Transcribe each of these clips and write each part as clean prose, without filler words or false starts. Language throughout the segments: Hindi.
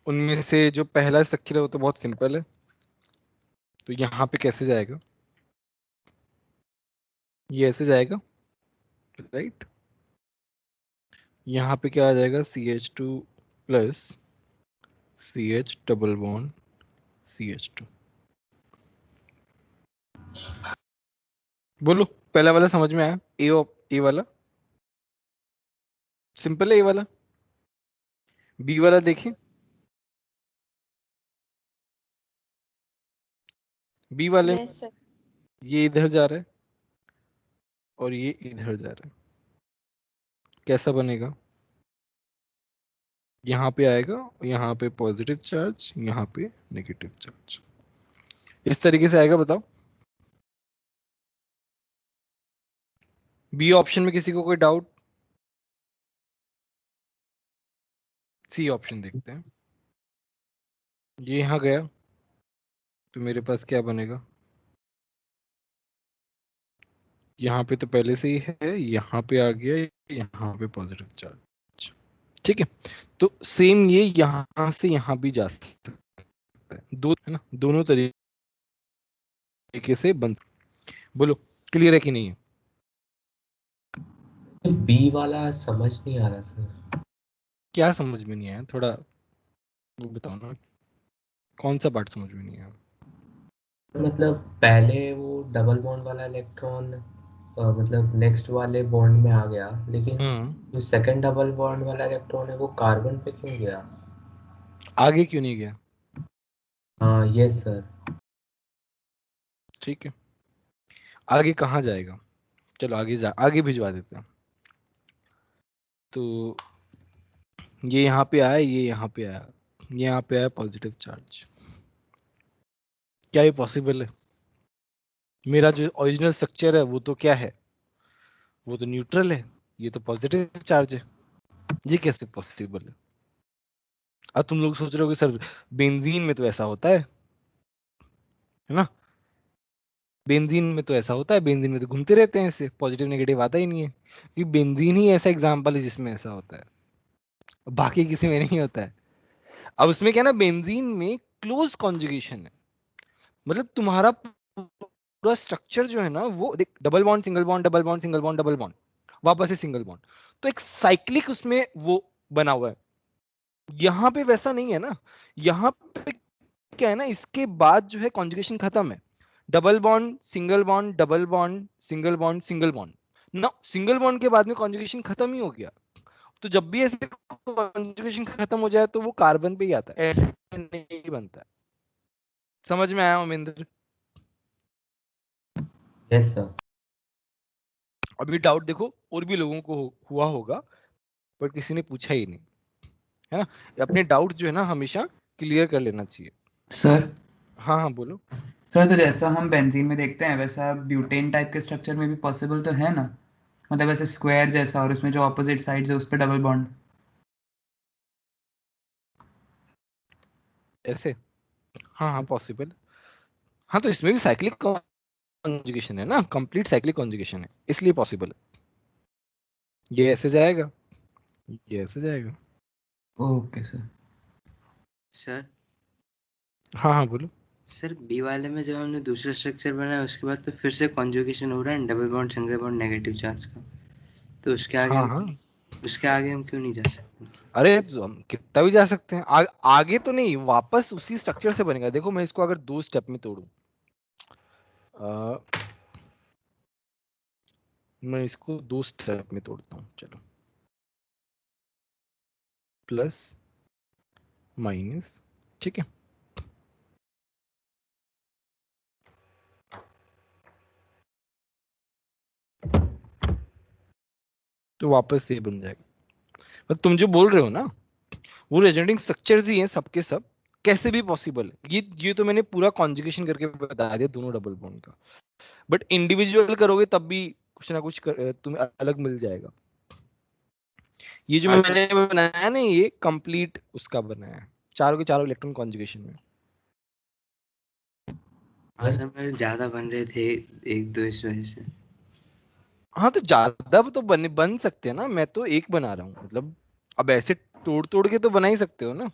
उनमें से जो पहला स्ट्रक्चर है वो तो बहुत सिंपल है, तो यहाँ पे कैसे जाएगा, ये ऐसे जाएगा, राइट। यहाँ पे क्या आ जाएगा, CH2 plus CH double bond CH2। बोलो पहला वाला समझ में आया, ए वाला सिंपल है, ए वाला। बी वाला देखें, बी वाले यस सर। ये इधर जा रहा है और ये इधर जा रहा है, कैसा बनेगा, यहाँ पे आएगा, यहाँ पे पॉजिटिव चार्ज, यहाँ पे नेगेटिव चार्ज, इस तरीके से आएगा। बताओ बी ऑप्शन में किसी को कोई डाउट? सी ऑप्शन देखते हैं। ये यहाँ गया तो मेरे पास क्या बनेगा, यहाँ पे तो पहले से ही है, यहाँ पे आ गया, यहाँ पे पॉजिटिव चार्ज, ठीक है। तो सेम ये यहाँ से यहाँ भी जा सकता है, दो है ना, दोनों तरीके से बन। बोलो क्लियर है कि नहीं है? बी वाला समझ नहीं आ रहा सर। क्या समझ में नहीं आया, थोड़ा वो बताओ ना, कौन सा पार्ट समझ में नहीं आया? मतलब पहले वो डबल बॉन्ड वाला इलेक्ट्रॉन मतलब नेक्स्ट वाले बॉन्ड में आ गया, लेकिन जो सेकंड डबल बॉन्ड वाला इलेक्ट्रॉन है वो कार्बन पे क्यों गया? आगे क्यों नहीं गया? हाँ यस सर। ठीक है, आगे कहाँ जाएगा, चलो आगे भिजवा देते हैं। तो ये यहाँ पे आया, ये यहाँ पे आया, ये यहाँ पे आया पॉजिटिव चार्ज, क्या ये पॉसिबल है? मेरा जो ओरिजिनल स्ट्रक्चर है वो तो क्या है, वो तो न्यूट्रल है, ये तो पॉजिटिव चार्ज है, ये कैसे पॉसिबल है? अब तुम लोग सोच रहे हो कि सर बेंजीन में तो ऐसा होता है ना, बेंजीन में तो ऐसा होता है, बेंजीन में तो घूमते रहते हैं, ऐसे पॉजिटिव नेगेटिव आता ही नहीं है, क्योंकि बेंजीन ही ऐसा एग्जाम्पल है जिसमें ऐसा होता है, बाकी किसी में नहीं होता है। अब उसमें क्या है ना, बेंजीन में क्लोज कॉन्जुगेशन है, मतलब तुम्हारा पूरा स्ट्रक्चर जो है ना वो देख, double bond single bond double bond single bond double bond, वापस से सिंगल बॉन्ड, तो एक साइक्लिक उसमें वो बना हुआ है। यहाँ पे वैसा नहीं है ना, यहाँ पे क्या है ना, इसके बाद जो है कॉन्जुगेशन खत्म है, double bond single bond double bond single bond single bond ना, सिंगल बॉन्ड के बाद में कॉन्जुगेशन खत्म ही हो गया। तो जब भी ऐसे कॉन्जुगेशन खत्म हो जाए तो वो कार्बन पे ही आता है, ऐसे नहीं बनता है। समझ में आया उमेंद्र? Yes sir. अभी डाउट देखो और भी लोगों को हुआ होगा, पर किसी ने पूछा ही नहीं, है ना। अपने डाउट जो है ना हमेशा क्लियर कर लेना चाहिए। सर हाँ हाँ बोलो। सर, तो जैसा हम बेंजीन में देखते हैं वैसा ब्यूटेन टाइप के स्ट्रक्चर में भी पॉसिबल तो है ना, मतलब ऐसे स्क्वायर जैसा, और उसमें जो ऑपोजिट साइड्स है उस पर डबल बॉन्ड। ऐसे हाँ हाँ पॉसिबल। हाँ तो इसमें भी साइक्लिक कॉन्जुगेशन है ना, कंप्लीट साइक्लिक कॉन्जुगेशन है, इसलिए पॉसिबल है। ये ऐसे जाएगा, ये ऐसे जाएगा। Okay sir. सर हाँ हाँ बोलो। सर बी वाले में जब हमने दूसरा स्ट्रक्चर बनाया उसके बाद तो फिर से कॉन्जुगेशन हो रहा है double bond single bond negative charge का, तो हाँ हाँ उसके आगे हम क्यों नहीं जा सकते? अरे तो हम कितना भी जा सकते हैं, आगे तो नहीं, वापस उसी स्ट्रक्चर से बनेगा। देखो मैं इसको अगर दो स्टेप में तोड़ू, मैं इसको दो स्टेप में तोड़ता हूँ, चलो प्लस माइनस, ठीक है। तो वापस ये बन जाएगा। पर तुम जो बोल रहे हो ना वो रेजोनेटिंग स्ट्रक्चर्स ही हैं सबके सब, कैसे भी पॉसिबल है। ये तो मैंने पूरा कॉन्जुगेशन करके बता दिया दोनों डबल बॉन्ड का, बट इंडिविजुअल करोगे तब भी कुछ ना कुछ तुम्हें अलग मिल जाएगा। ये जो मैंने बनाया ना ये कंप्लीट उसका बनाया है, चारों के चारों इलेक्ट्रॉन कॉन्जुगेशन में। हाँ सर मेरे ज्यादा बन रहे थे एक दो इस वजह से। हाँ तो ज्यादा तो बन सकते हैं ना, मैं तो एक बना रहा हूँ, मतलब अब ऐसे तोड़ तोड़ के तो बना ही सकते हो ना।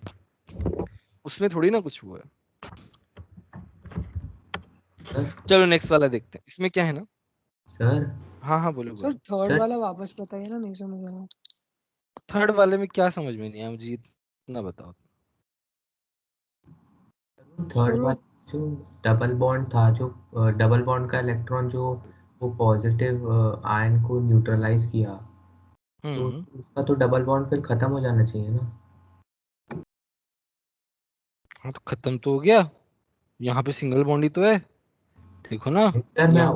उसमें थोड़ी ना कुछ हुआ है। चलो नेक्स्ट वाला देखते हैं, इसमें क्या है ना सर। हाँ बोलो सर बोलो। थर्ड वाला वापस बताइए ना, नहीं समझ आया। थर्ड वाले में क्या समझ में नहीं आया मुझे, इतना बताओ। थर्ड वाला जो डबल बॉन्ड था, जो डबल बॉन्ड का इलेक्ट्रॉन जो वो पॉजिटिव आयन को न्यूट्रलाइज किया, तो उसका तो डबल बॉन्ड फिर खत्म हो जाना चाहिए ना। हाँ तो खत्म तो हो गया, यहाँ पे सिंगल बॉन्ड ही तो है, देखो ना। सर मैं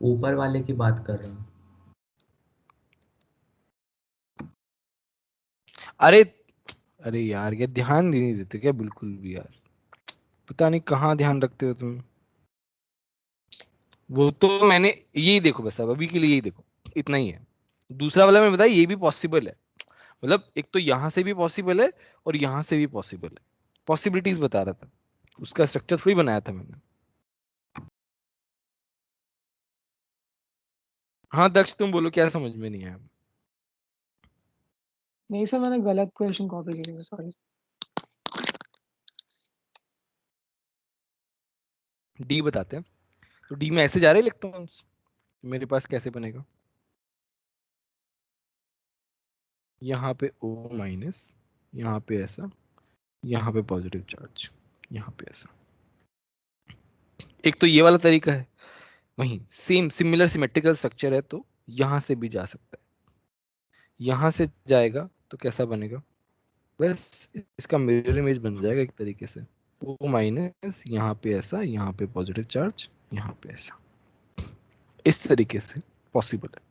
ऊपर वाले की बात कर रहा हूँ। अरे यार, ये ध्यान नहीं देते क्या बिल्कुल भी यार, पता नहीं कहाँ ध्यान रखते हो तुम। वो तो मैंने यही देखो, बस अब अभी के लिए यही देखो, इतना ही है। दूसरा वाला मैं बताया ये भी पॉसिबल है, मतलब एक तो यहां से भी पॉसिबल है और यहां से भी पॉसिबल है, पॉसिबिलिटीज बता रहा था, उसका स्ट्रक्चर थोड़ी बनाया था मैंने। हाँ दक्ष तुम बोलो, क्या समझ में नहीं आया। नहीं सर, मैंने गलत क्वेश्चन कॉपी किया, सॉरी। डी बताते हैं, तो डी में ऐसे जा रहे इलेक्ट्रॉन्स, मेरे पास कैसे बनेगा, यहाँ पे O माइनस, यहाँ पे ऐसा, यहाँ पे पॉजिटिव चार्ज, यहाँ पे ऐसा। एक तो ये वाला तरीका है, वहीं सेम सिमिलर सिमेट्रिकल स्ट्रक्चर है तो यहां से भी जा सकता है, यहां से जाएगा तो कैसा बनेगा, बस इसका मिरर इमेज बन जाएगा एक तरीके से, O माइनस, यहाँ पे ऐसा, यहाँ पे पॉजिटिव चार्ज, यहाँ पे ऐसा, इस तरीके से पॉसिबल है।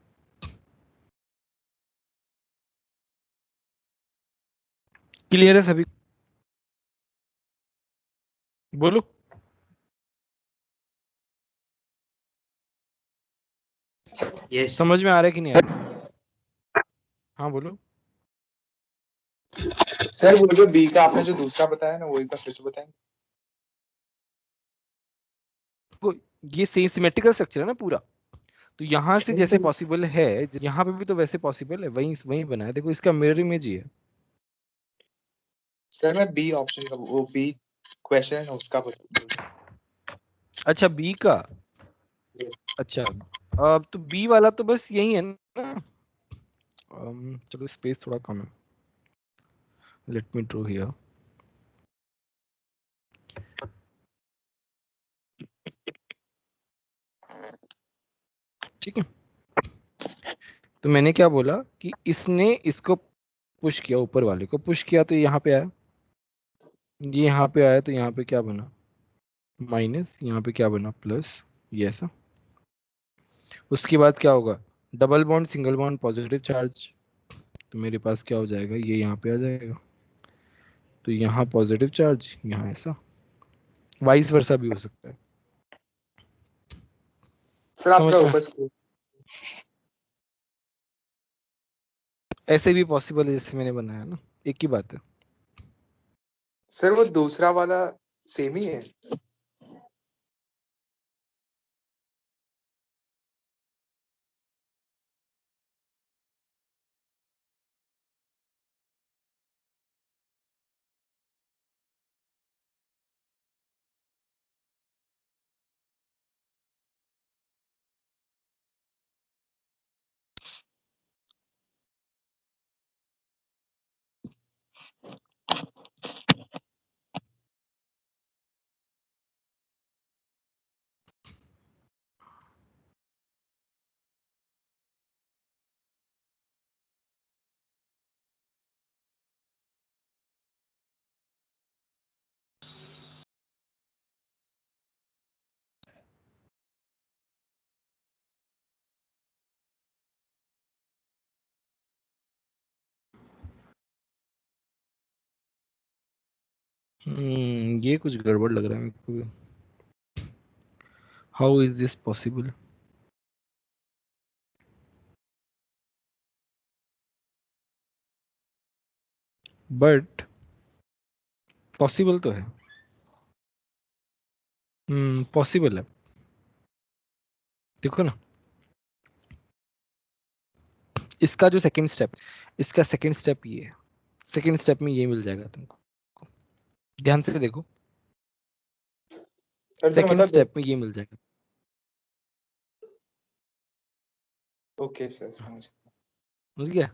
क्लियर है सभी, बोलो। यस समझ में आ रहा है कि नहीं आ रहा? हाँ बोलो। सर वो जो बी का आपने जो दूसरा बताया ना, वो एक बार फिर से बताएंगे। ये सेम सिमेट्रिकल स्ट्रक्चर है ना पूरा, तो यहां से जैसे पॉसिबल है, यहाँ पे भी तो वैसे पॉसिबल है, वहीं वहीं बना है, देखो इसका मिरर इमेज ही है। सर मैं बी ऑप्शन का, वो बी क्वेश्चन है उसका अच्छा बी का, अच्छा अब तो बी वाला तो बस यही है ना। चलो स्पेस थोड़ा कम है, लेट मी ड्रॉ हियर। ठीक है, तो मैंने क्या बोला कि इसने इसको पुश किया, ऊपर वाले को पुश किया तो यहाँ पे आया, ये यहाँ पे आया तो यहाँ पे क्या बना माइनस, यहाँ पे क्या बना प्लस, ये ऐसा। उसके बाद क्या होगा, double bond single bond positive charge, तो मेरे पास क्या हो जाएगा, ये यहाँ पे आ जाएगा, तो यहाँ पॉजिटिव चार्ज, यहाँ ऐसा, वाइस वर्सा भी हो सकता है। सर आप समझ में? बस ऐसे भी पॉसिबल है जैसे मैंने बनाया ना, एक ही बात है। सर वो दूसरा वाला सेम ही है। ये कुछ गड़बड़ लग रहा है मेरे को। How is this possible? But possible तो है, पॉसिबल है, देखो ना। इसका जो सेकंड स्टेप, इसका सेकंड स्टेप ये है, सेकंड स्टेप में ये मिल जाएगा तुमको, ध्यान से देखो, सर जरा सेकंड बता दो। स्टेप में ये मिल जाएगा। ओके सर, समझ गया। समझ गया?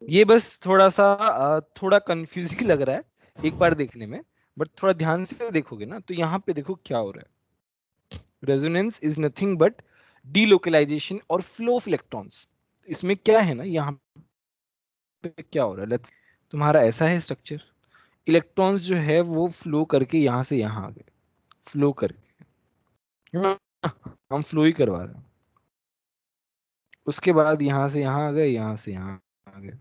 ये बस थोड़ा कंफ्यूजिंग लग रहा है एक बार देखने में, बट थोड़ा ध्यान से देखोगे ना तो यहाँ पे देखो क्या हो रहा है। Resonance is nothing but delocalisation और फ्लो ऑफ इलेक्ट्रॉन्स। इसमें क्या है ना, यहाँ पे क्या हो रहा है, तुम्हारा ऐसा है स्ट्रक्चर, इलेक्ट्रॉन्स जो है वो फ्लो करके यहाँ से यहाँ आ गए, फ्लो करके, हम फ्लो ही करवा रहे हैं। उसके बाद यहाँ से यहाँ आ गए, यहाँ से यहाँ आ गए,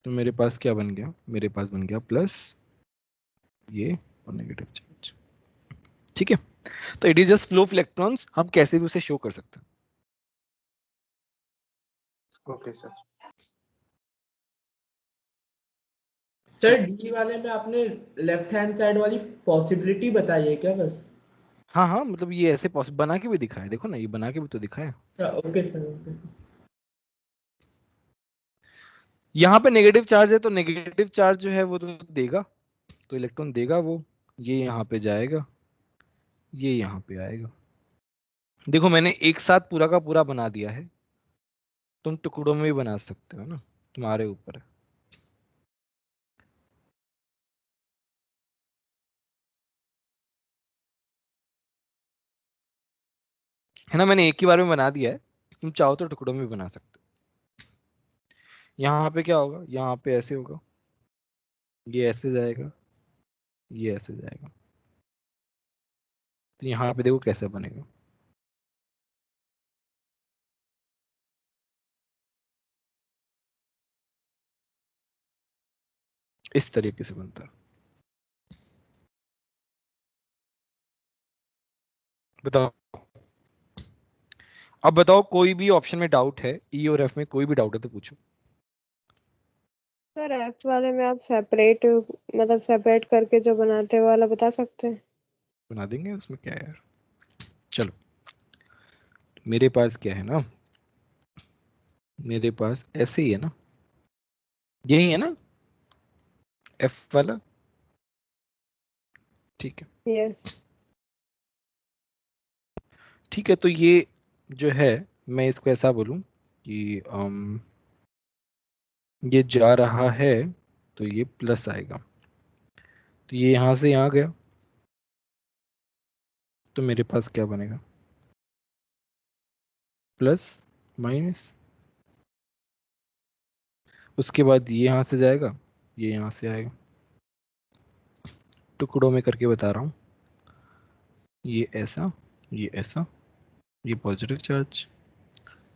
तो मेरे पास क्या बन गया, मेरे पास बन गया प्लस ये और नेगेटिव चार्ज। ठीक है, तो it is just flow of electrons, हम कैसे भी उसे शो कर सकते हैं। Okay sir. सर डी वाले में आपने लेफ्ट हैंड साइड वाली पॉसिबिलिटी बताई है क्या बस? हाँ हाँ, मतलब ये ऐसे पॉसिबल बना के भी दिखाया, देखो ना, ये बना के भी तो दिखाया। Okay sir, okay sir. यहाँ पे नेगेटिव चार्ज है तो नेगेटिव चार्ज जो है वो तो देगा, तो इलेक्ट्रॉन देगा वो, ये यहाँ पे जाएगा, ये यहाँ पे आएगा। देखो मैंने एक साथ पूरा का पूरा बना दिया है, तुम टुकड़ों में भी बना सकते हो ना, तुम्हारे ऊपर है। है ना, मैंने एक ही बार में बना दिया है, तुम चाहो तो टुकड़ों में भी बना सकते हो। यहाँ पे क्या होगा, यहाँ पे ऐसे होगा, ये ऐसे जाएगा, ये ऐसे जाएगा, तो यहाँ पे देखो कैसे बनेगा। इस तरीके से बनता है। बताओ, अब बताओ कोई भी ऑप्शन में डाउट है, ई और एफ में कोई भी डाउट है तो पूछो। सर एफ वाले में आप सेपरेट मतलब सेपरेट करके जो बनाते हैं वाला बता सकते हैं? बना देंगे, उसमें क्या है यार। चलो, मेरे पास क्या है ना, मेरे पास ऐसे ही है ना, यही है ना एफ वाला। ठीक है, यस। ठीक है, तो ये जो है, मैं इसको ऐसा बोलूं कि ये जा रहा है तो ये प्लस आएगा, तो ये यहां से यहाँ गया, तो मेरे पास क्या बनेगा, प्लस माइनस। उसके बाद ये यहां से जाएगा, ये यहां से आएगा, टुकड़ों में करके बता रहा हूं, ये ऐसा, ये ऐसा, ये positive charge,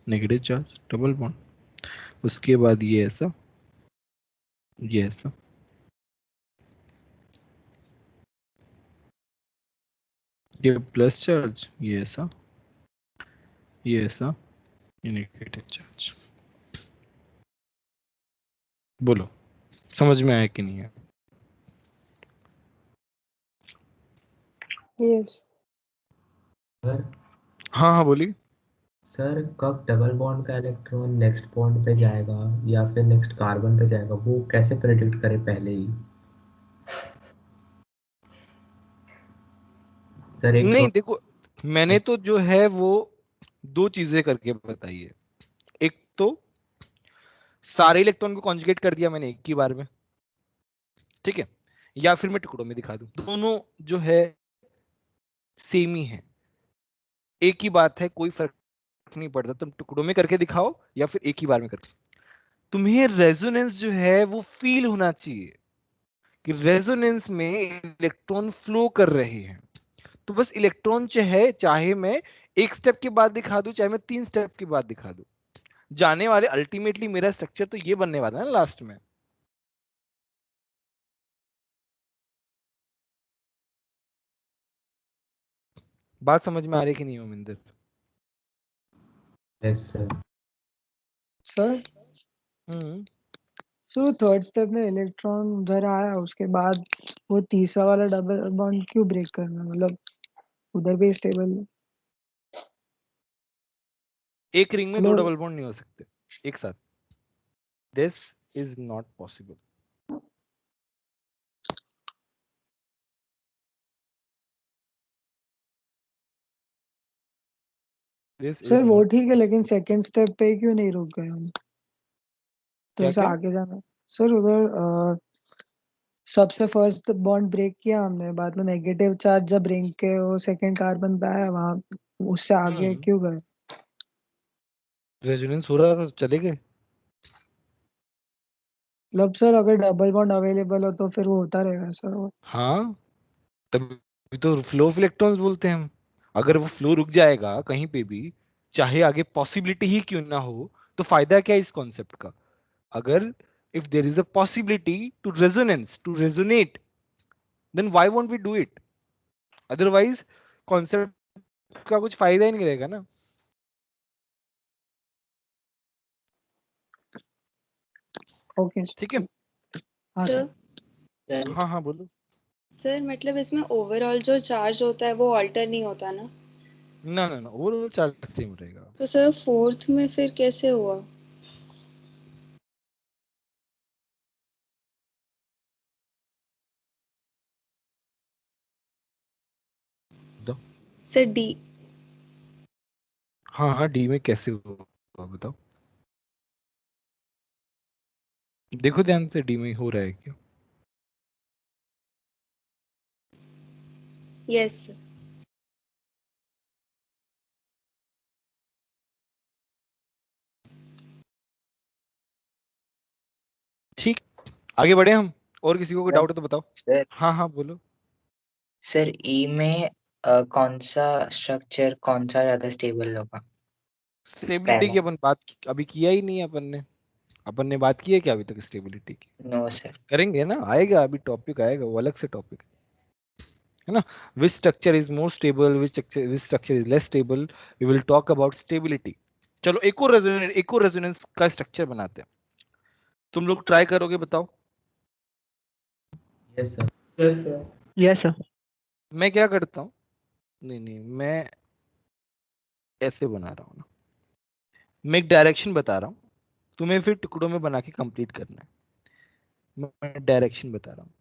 negative charge, double bond. उसके बाद ये ऐसा, ये ऐसा, ये प्लस चार्ज, ये ऐसा, ये ऐसा, ये नेगेटिव चार्ज। बोलो समझ में आया कि नहीं है? यस। सर हाँ हाँ बोलिए। सर कब डबल बॉन्ड का इलेक्ट्रॉन नेक्स्ट बॉन्ड पे जाएगा या फिर नेक्स्ट कार्बन पे जाएगा, वो कैसे प्रेडिक्ट करें पहले ही? सर एक नहीं देखो, मैंने तो जो है वो दो चीजें करके बताई है। एक तो सारे इलेक्ट्रॉन को कॉन्जुगेट कर दिया मैंने एक ही बार में, ठीक है, या फिर मैं टुकड़ों में दिखा दूं, दोनों जो है सेम ही है, एक ही बात है, कोई फर्क नहीं पड़ता, तुम टुकड़ों में करके दिखाओ या फिर एक ही बार में करके। तुम्हें रेजोनेंस जो है वो फील होना चाहिए कि रेजोनेंस में इलेक्ट्रॉन फ्लो कर रहे हैं। तो बस इलेक्ट्रॉन चाहे मैं एक स्टेप के बाद दिखा दूं, चाहे मैं 3 स्टेप के बाद दिखा दूं, जाने वाले अल्टीमेटली मेरा स्ट्रक्चर तो ये बनने वाला है ना लास्ट में। बात समझ में आ रही कि नहीं Mominder? Yes sir. Sir so third step में इलेक्ट्रॉन उधर आया, उसके बाद वो तीसरा वाला डबल बॉन्ड क्यों ब्रेक करना, मतलब उधर भी स्टेबल। एक रिंग में दो मतलब डबल बॉन्ड नहीं हो सकते एक साथ, this is not possible. This is sir वो not ठीक है, लेकिन सेकंड स्टेप पे क्यों नहीं रुक गए हम? तो क्या ऐसा क्या आगे जाना सर। उधर सबसे फर्स्ट बॉन्ड ब्रेक किया हमने, बाद में नेगेटिव चार्ज जब रिंग के वो सेकंड कार्बन पे आया वहां, उससे आगे क्यों गए? रेजोनेंस हो रहा था तो चले गए। मतलब सर अगर डबल बॉन्ड अवेलेबल हो तो फिर वो होता रहेगा सर वो। हाँ, तभी तो फ्लो ऑफ इलेक्ट्रॉन्स बोलते हैं हम। अगर वो फ्लो रुक जाएगा कहीं पे भी, चाहे आगे पॉसिबिलिटी ही क्यों ना हो, तो फायदा क्या है इस कॉन्सेप्ट का? अगर if there is a possibility to resonance to resonate, then why won't we do it? Otherwise concept का कुछ फायदा ही नहीं रहेगा ना। ओके ठीक है। हाँ सर। सर हाँ हाँ बोलो। सर मतलब इसमें ओवरऑल जो चार्ज होता है वो ऑल्टर नहीं होता ना? ना ना ना, ओवरऑल चार्ज सेम रहेगा। तो सर फोर्थ में फिर कैसे हुआ? बताओ। Sir D. हाँ हाँ, डी में कैसे होगा बताओ। देखो ध्यान से, डी में हो रहा है क्या? Yes sir. ठीक, आगे बढ़े हम। और किसी को कोई सर डाउट है तो बताओ। सर हाँ हाँ बोलो। सर ई में कौन सा स्ट्रक्चर कौन सा ज्यादा स्टेबल होगा? स्टेबिलिटी पहला। की अपन बात अभी किया ही नहीं है अपन ने बात की है क्या अभी तक स्टेबिलिटी की? No sir. करेंगे ना, आएगा अभी टॉपिक आएगा, वो अलग से टॉपिक है ना। Which structure is more stable, which structure is less stable, we will talk about stability. चलो एक और रेजोनेंस का स्ट्रक्चर बनाते हैं। तुम लोग ट्राई करोगे बताओ। Yes sir. Yes sir. Yes sir. मैं क्या करता हूँ, नहीं नहीं, मैं ऐसे बना रहा हूँ ना, मैं एक डायरेक्शन बता रहा हूँ, तुम्हें फिर टुकड़ों में बना के कंप्लीट करना है। मैं डायरेक्शन बता रहा हूँ।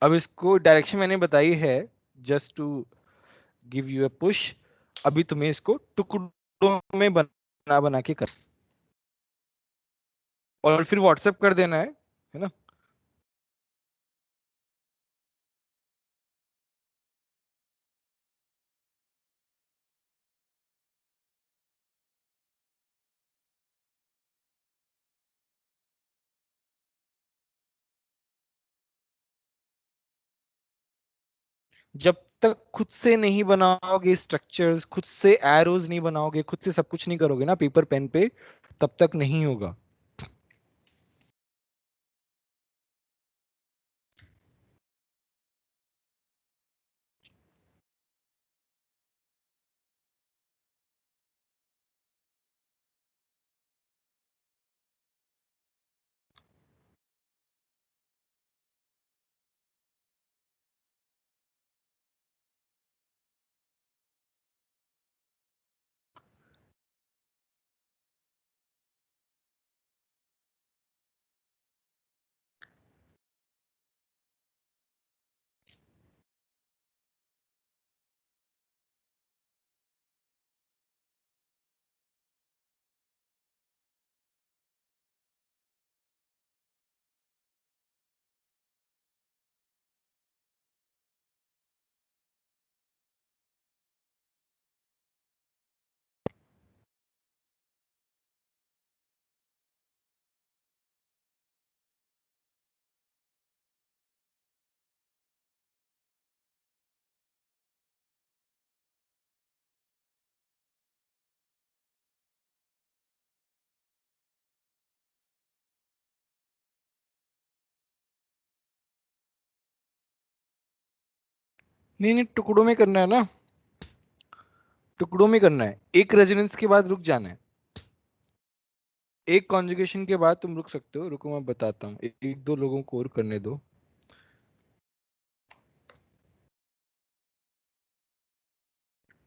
अब इसको डायरेक्शन मैंने बताई है just to give you a push. अभी तुम्हें इसको टुकड़ों में बना बना के कर, और फिर व्हाट्सएप कर देना है ना। जब तक खुद से नहीं बनाओगे स्ट्रक्चर्स, खुद से एरोज नहीं बनाओगे, खुद से सब कुछ नहीं करोगे ना पेपर पेन पे, तब तक नहीं होगा। नहीं नहीं, टुकड़ों में करना है ना, टुकड़ों में करना है। एक रेजोनेंस के बाद रुक जाना है, एक कॉन्जुगेशन के बाद तुम रुक सकते हो। रुको मैं बताता हूँ, एक दो लोगों को और करने दो।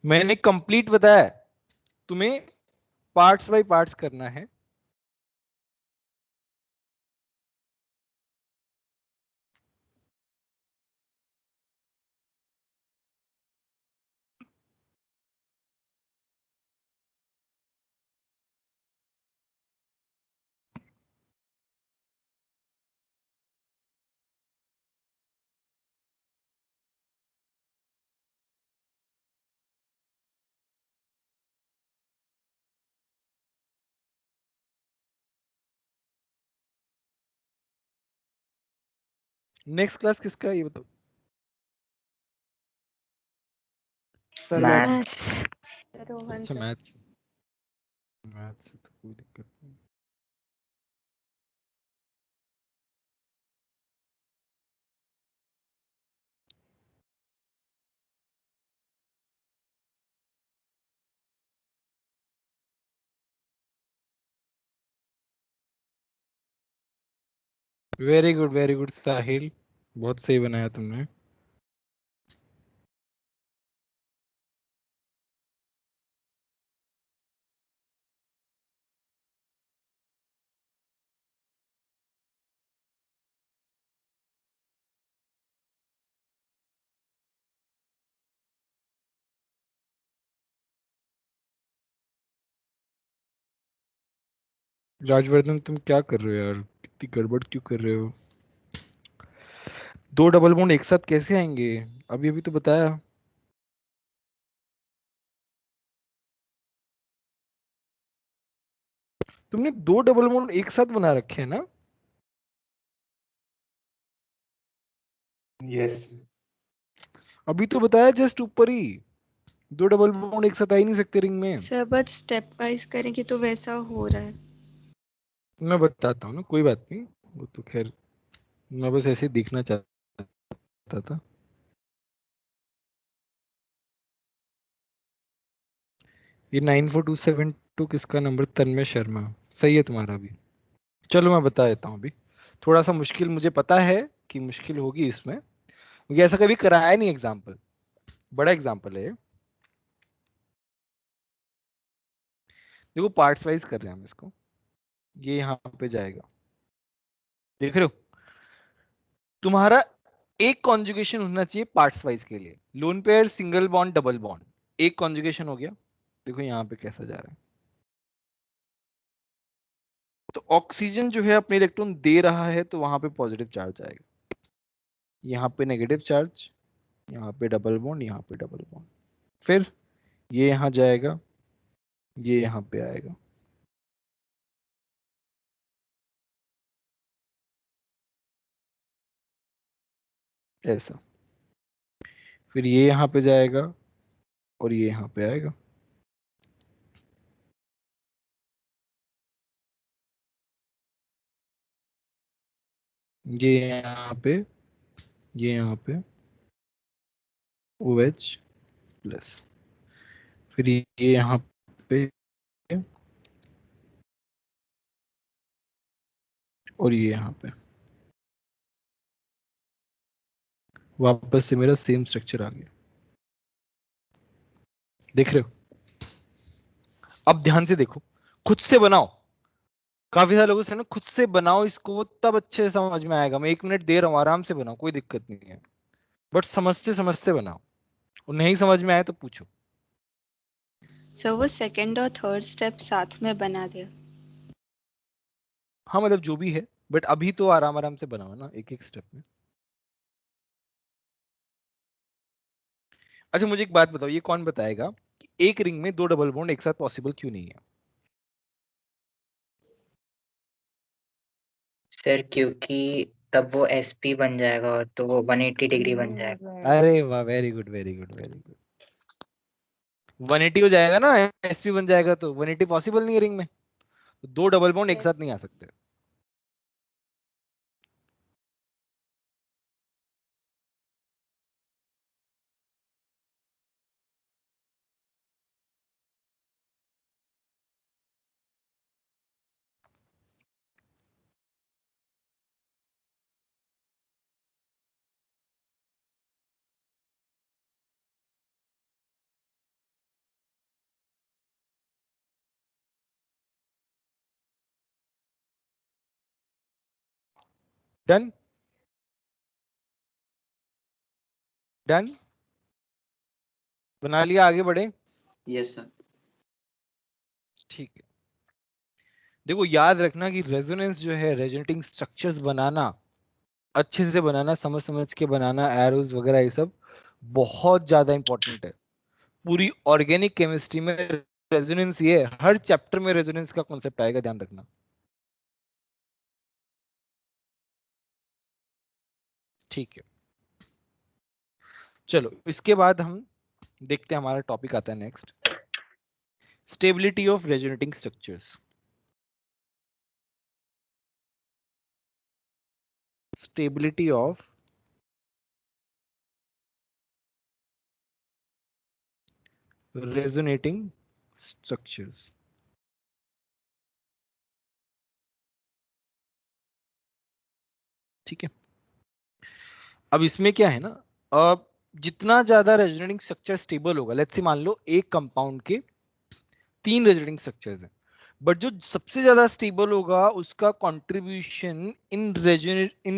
मैंने कंप्लीट बताया, तुम्हें पार्ट्स बाय पार्ट्स करना है। नेक्स्ट क्लास किसका है ये बताओ? मैथ्स। रोहन अच्छा सर। मैथ्स, मैथ्स से तो कोई दिक्कत नहीं। वेरी गुड साहिल, बहुत सही बनाया तुमने। राजवर्धन तुम क्या कर रहे हो यार, कितनी गड़बड़ क्यों कर रहे हो? दो डबल बॉन्ड एक साथ कैसे आएंगे? अभी अभी तो बताया। तुमने दो डबल बॉन्ड एक साथ बना रखे हैं ना? यस अभी तो बताया जस्ट ऊपर ही, दो डबल बॉन्ड एक साथ आ ही नहीं सकते रिंग में। सर बट स्टेप वाइज करेंगे तो वैसा हो रहा है। मैं बताता हूँ ना, कोई बात नहीं, वो तो खैर मैं बस ऐसे ही देखना चाहता था। ये 94272 किसका नंबर? तन्मय शर्मा, सही है तुम्हारा भी। चलो मैं बता देता हूँ अभी, थोड़ा सा मुश्किल मुझे पता है कि मुश्किल होगी इसमें, क्योंकि ऐसा कभी कराया नहीं एग्जाम्पल, बड़ा एग्जाम्पल है ये। देखो पार्ट्स वाइज कर रहे हैं हम इसको, ये यहाँ पे जाएगा, देख रहे हो? तुम्हारा एक कॉन्जुगेशन होना चाहिए पार्ट्स वाइज के लिए, lone pair, single bond, double bond, एक कॉन्जुगेशन हो गया। देखो यहाँ पे कैसा जा रहा है, तो ऑक्सीजन जो है अपने इलेक्ट्रॉन दे रहा है, तो वहां पे पॉजिटिव चार्ज आएगा, यहाँ पे नेगेटिव चार्ज, यहाँ पे डबल बॉन्ड, यहाँ पे डबल बॉन्ड, फिर ये यहाँ जाएगा, ये यहाँ पे आएगा, ऐसा, फिर ये यहाँ पे जाएगा और ये यहाँ पे आएगा, ये यहाँ पे, ये यहाँ पे OH प्लस, फिर ये यहाँ पे और ये यहाँ पे, वापस से मेरा सेम स्ट्रक्चर आ गया, देख रहे हो? अब ध्यान से देखो, खुद से बनाओ, काफी सारे लोगों से ना खुद से बनाओ इसको, तब अच्छे से समझ में आएगा। मैं 1 मिनट दे रहा हूँ, आराम से बनाओ, कोई दिक्कत नहीं है, बट समझते समझते बनाओ, और नहीं समझ में आए तो पूछो। सर वो सेकंड और थर्ड स्टेप साथ में बना दिया। हाँ मतलब जो भी है, बट अभी तो आराम आराम से बनाओ ना, एक एक स्टेप में। अच्छा मुझे एक बात बताओ, ये कौन बताएगा कि एक रिंग में दो डबल बॉन्ड एक साथ पॉसिबल क्यों नहीं है? सर क्योंकि तब वो SP बन जाएगा और तो वो 180 डिग्री बन जाएगा। अरे वाह, very good very good very good. 180 हो जाएगा ना, SP बन जाएगा, तो 180 पॉसिबल नहीं है रिंग में, तो दो डबल बॉन्ड एक साथ नहीं आ सकते। डन डन, बना लिया, आगे बढ़े? Yes sir. ठीक है, देखो याद रखना कि रेजोनेंस जो है, रेजोनेटिंग स्ट्रक्चर्स बनाना, अच्छे से बनाना, समझ समझ के बनाना, एरोज वगैरह ये सब बहुत ज्यादा इंपॉर्टेंट है। पूरी ऑर्गेनिक केमिस्ट्री में रेजोनेंस, ये हर चैप्टर में रेजोनेंस का कॉन्सेप्ट आएगा, ध्यान रखना। ठीक है, चलो इसके बाद हम देखते हैं, हमारा टॉपिक आता है next, stability of resonating structures. Stability of resonating structures. ठीक है, अब इसमें क्या है ना, अब जितना ज्यादा रेजोनेटिंग स्ट्रक्चर स्टेबल होगा, लेट्स से मान लो एक कंपाउंड के 3 रेजोनेटिंग स्ट्रक्चर्स हैं, बट जो सबसे ज्यादा स्टेबल होगा उसका कंट्रीब्यूशन इन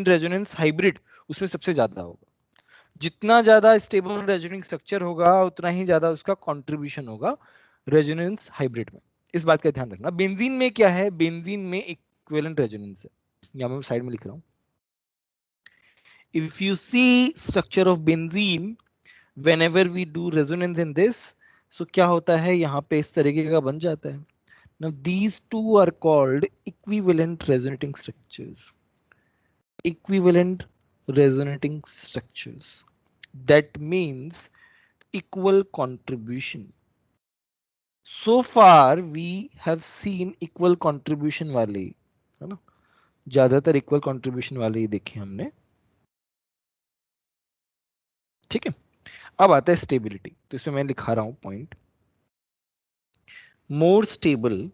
रेजोनेंस हाइब्रिड उसमें सबसे ज्यादा होगा। जितना ज्यादा स्टेबल रेजोनेटिंग स्ट्रक्चर होगा उतना ही ज्यादा उसका कंट्रीब्यूशन होगा रेजोनेंस हाइब्रिड में। इस बात का ध्यान रखना। बेंजीन में क्या है, बेंजीन में इक्विवेलेंट रेजोनेंस है, यहां मैं साइड में लिख रहा हूं। If you see structure of benzene, whenever we do resonance in this, so क्या होता है यहाँ पे इस तरीके का बन जाता है। Now these two are called equivalent resonating structures. Equivalent resonating structures. That means equal contribution. So far we have seen equal contribution वाले, है ना, ज्यादातर equal contribution वाले ही देखे हमने। ठीक है, अब आता है स्टेबिलिटी, तो इसमें मैं लिखा रहा हूं point, more stable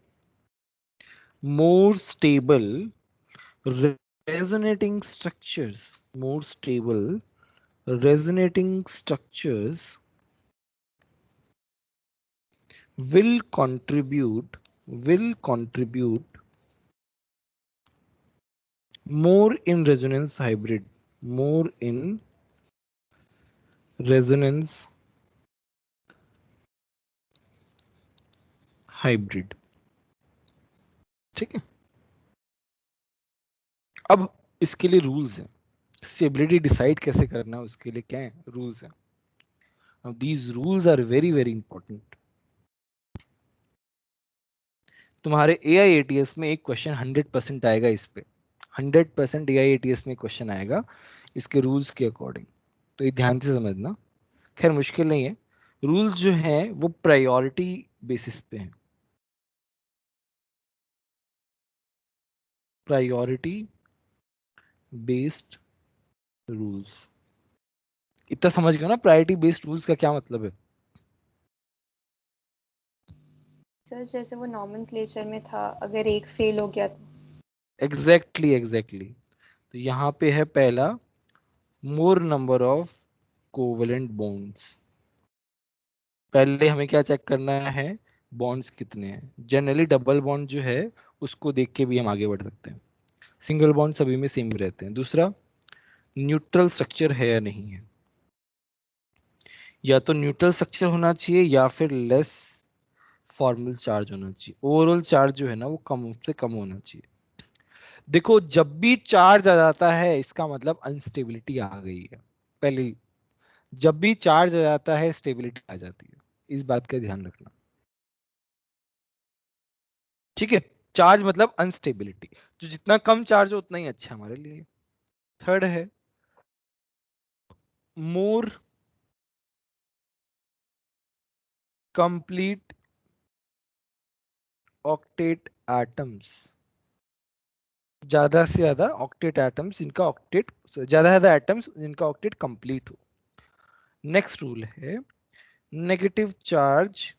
resonating structures, more stable resonating structures will contribute more in resonance hybrid, more in resonance hybrid। ठीक है, अब इसके लिए रूल्स हैं, स्टेबिलिटी डिसाइड कैसे करना है उसके लिए क्या है रूल्स हैं। Now these rules are very very important। तुम्हारे AIATS में एक क्वेश्चन 100% आएगा इस पे, 100% AIATS में क्वेश्चन आएगा इसके रूल्स के अकॉर्डिंग, तो ये ध्यान से समझना। खैर मुश्किल नहीं है, रूल्स जो हैं वो प्रायोरिटी बेसिस पे हैं, प्रायोरिटी बेस्ड रूल्स। इतना समझ गए ना प्रायोरिटी बेस्ड रूल्स का क्या मतलब है? सर जैसे वो नॉमेनक्लेचर में था, अगर एक फेल हो गया तो? एग्जैक्टली। तो यहाँ पे है पहला, मोर नंबर ऑफ कोवेलेंट बॉन्ड्स। पहले हमें क्या चेक करना है, बॉन्ड्स कितने हैं। जनरली डबल बॉन्ड जो है उसको देख के भी हम आगे बढ़ सकते हैं, सिंगल बॉन्ड सभी में सेम रहते हैं। दूसरा, न्यूट्रल स्ट्रक्चर है या नहीं है, या तो न्यूट्रल स्ट्रक्चर होना चाहिए या फिर लेस फॉर्मल चार्ज होना चाहिए। ओवरऑल चार्ज जो है ना वो कम से कम होना चाहिए। देखो जब भी चार्ज आ जाता है इसका मतलब अनस्टेबिलिटी आ गई है। पहले जब भी चार्ज आ जाता है स्टेबिलिटी आ जाती है, इस बात का ध्यान रखना। ठीक है, चार्ज मतलब अनस्टेबिलिटी, जो जितना कम चार्ज हो उतना ही अच्छा हमारे लिए। थर्ड है मोर कंप्लीट ऑक्टेट एटम्स, ज्यादा से ज्यादा ऑक्टेट एटम्स जिनका ऑक्टेट, ज्यादा से ज्यादा एटम्स जिनका ऑक्टेट कंप्लीट हो। नेक्स्ट रूल है negative charge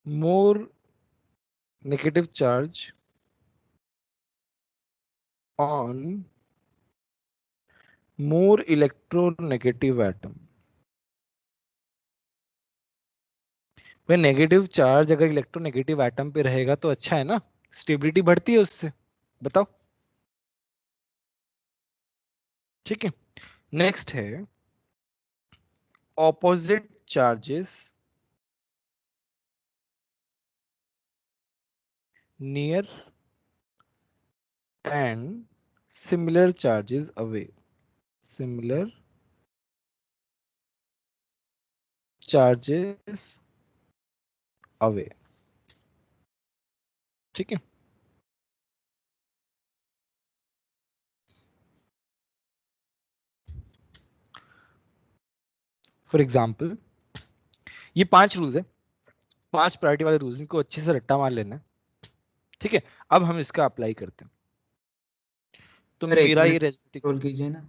more negative charge on more electronegative atom। भाई नेगेटिव चार्ज अगर इलेक्ट्रोनेगेटिव एटम पे रहेगा तो अच्छा है ना, स्टेबिलिटी बढ़ती है उससे, बताओ। ठीक है, नेक्स्ट है opposite charges near and similar charges away, similar charges away. ठीक है, फॉर एग्जाम्पल ये 5 रूल्स है, 5 प्रायोरिटी वाले रूल्स, इनको अच्छे से रट्टा मार लेना है, ठीक है। अब हम इसका अप्लाई करते हैं। तो सर एक मेरा ये मिनट रेजोनेटिंग रोल कीजिए ना।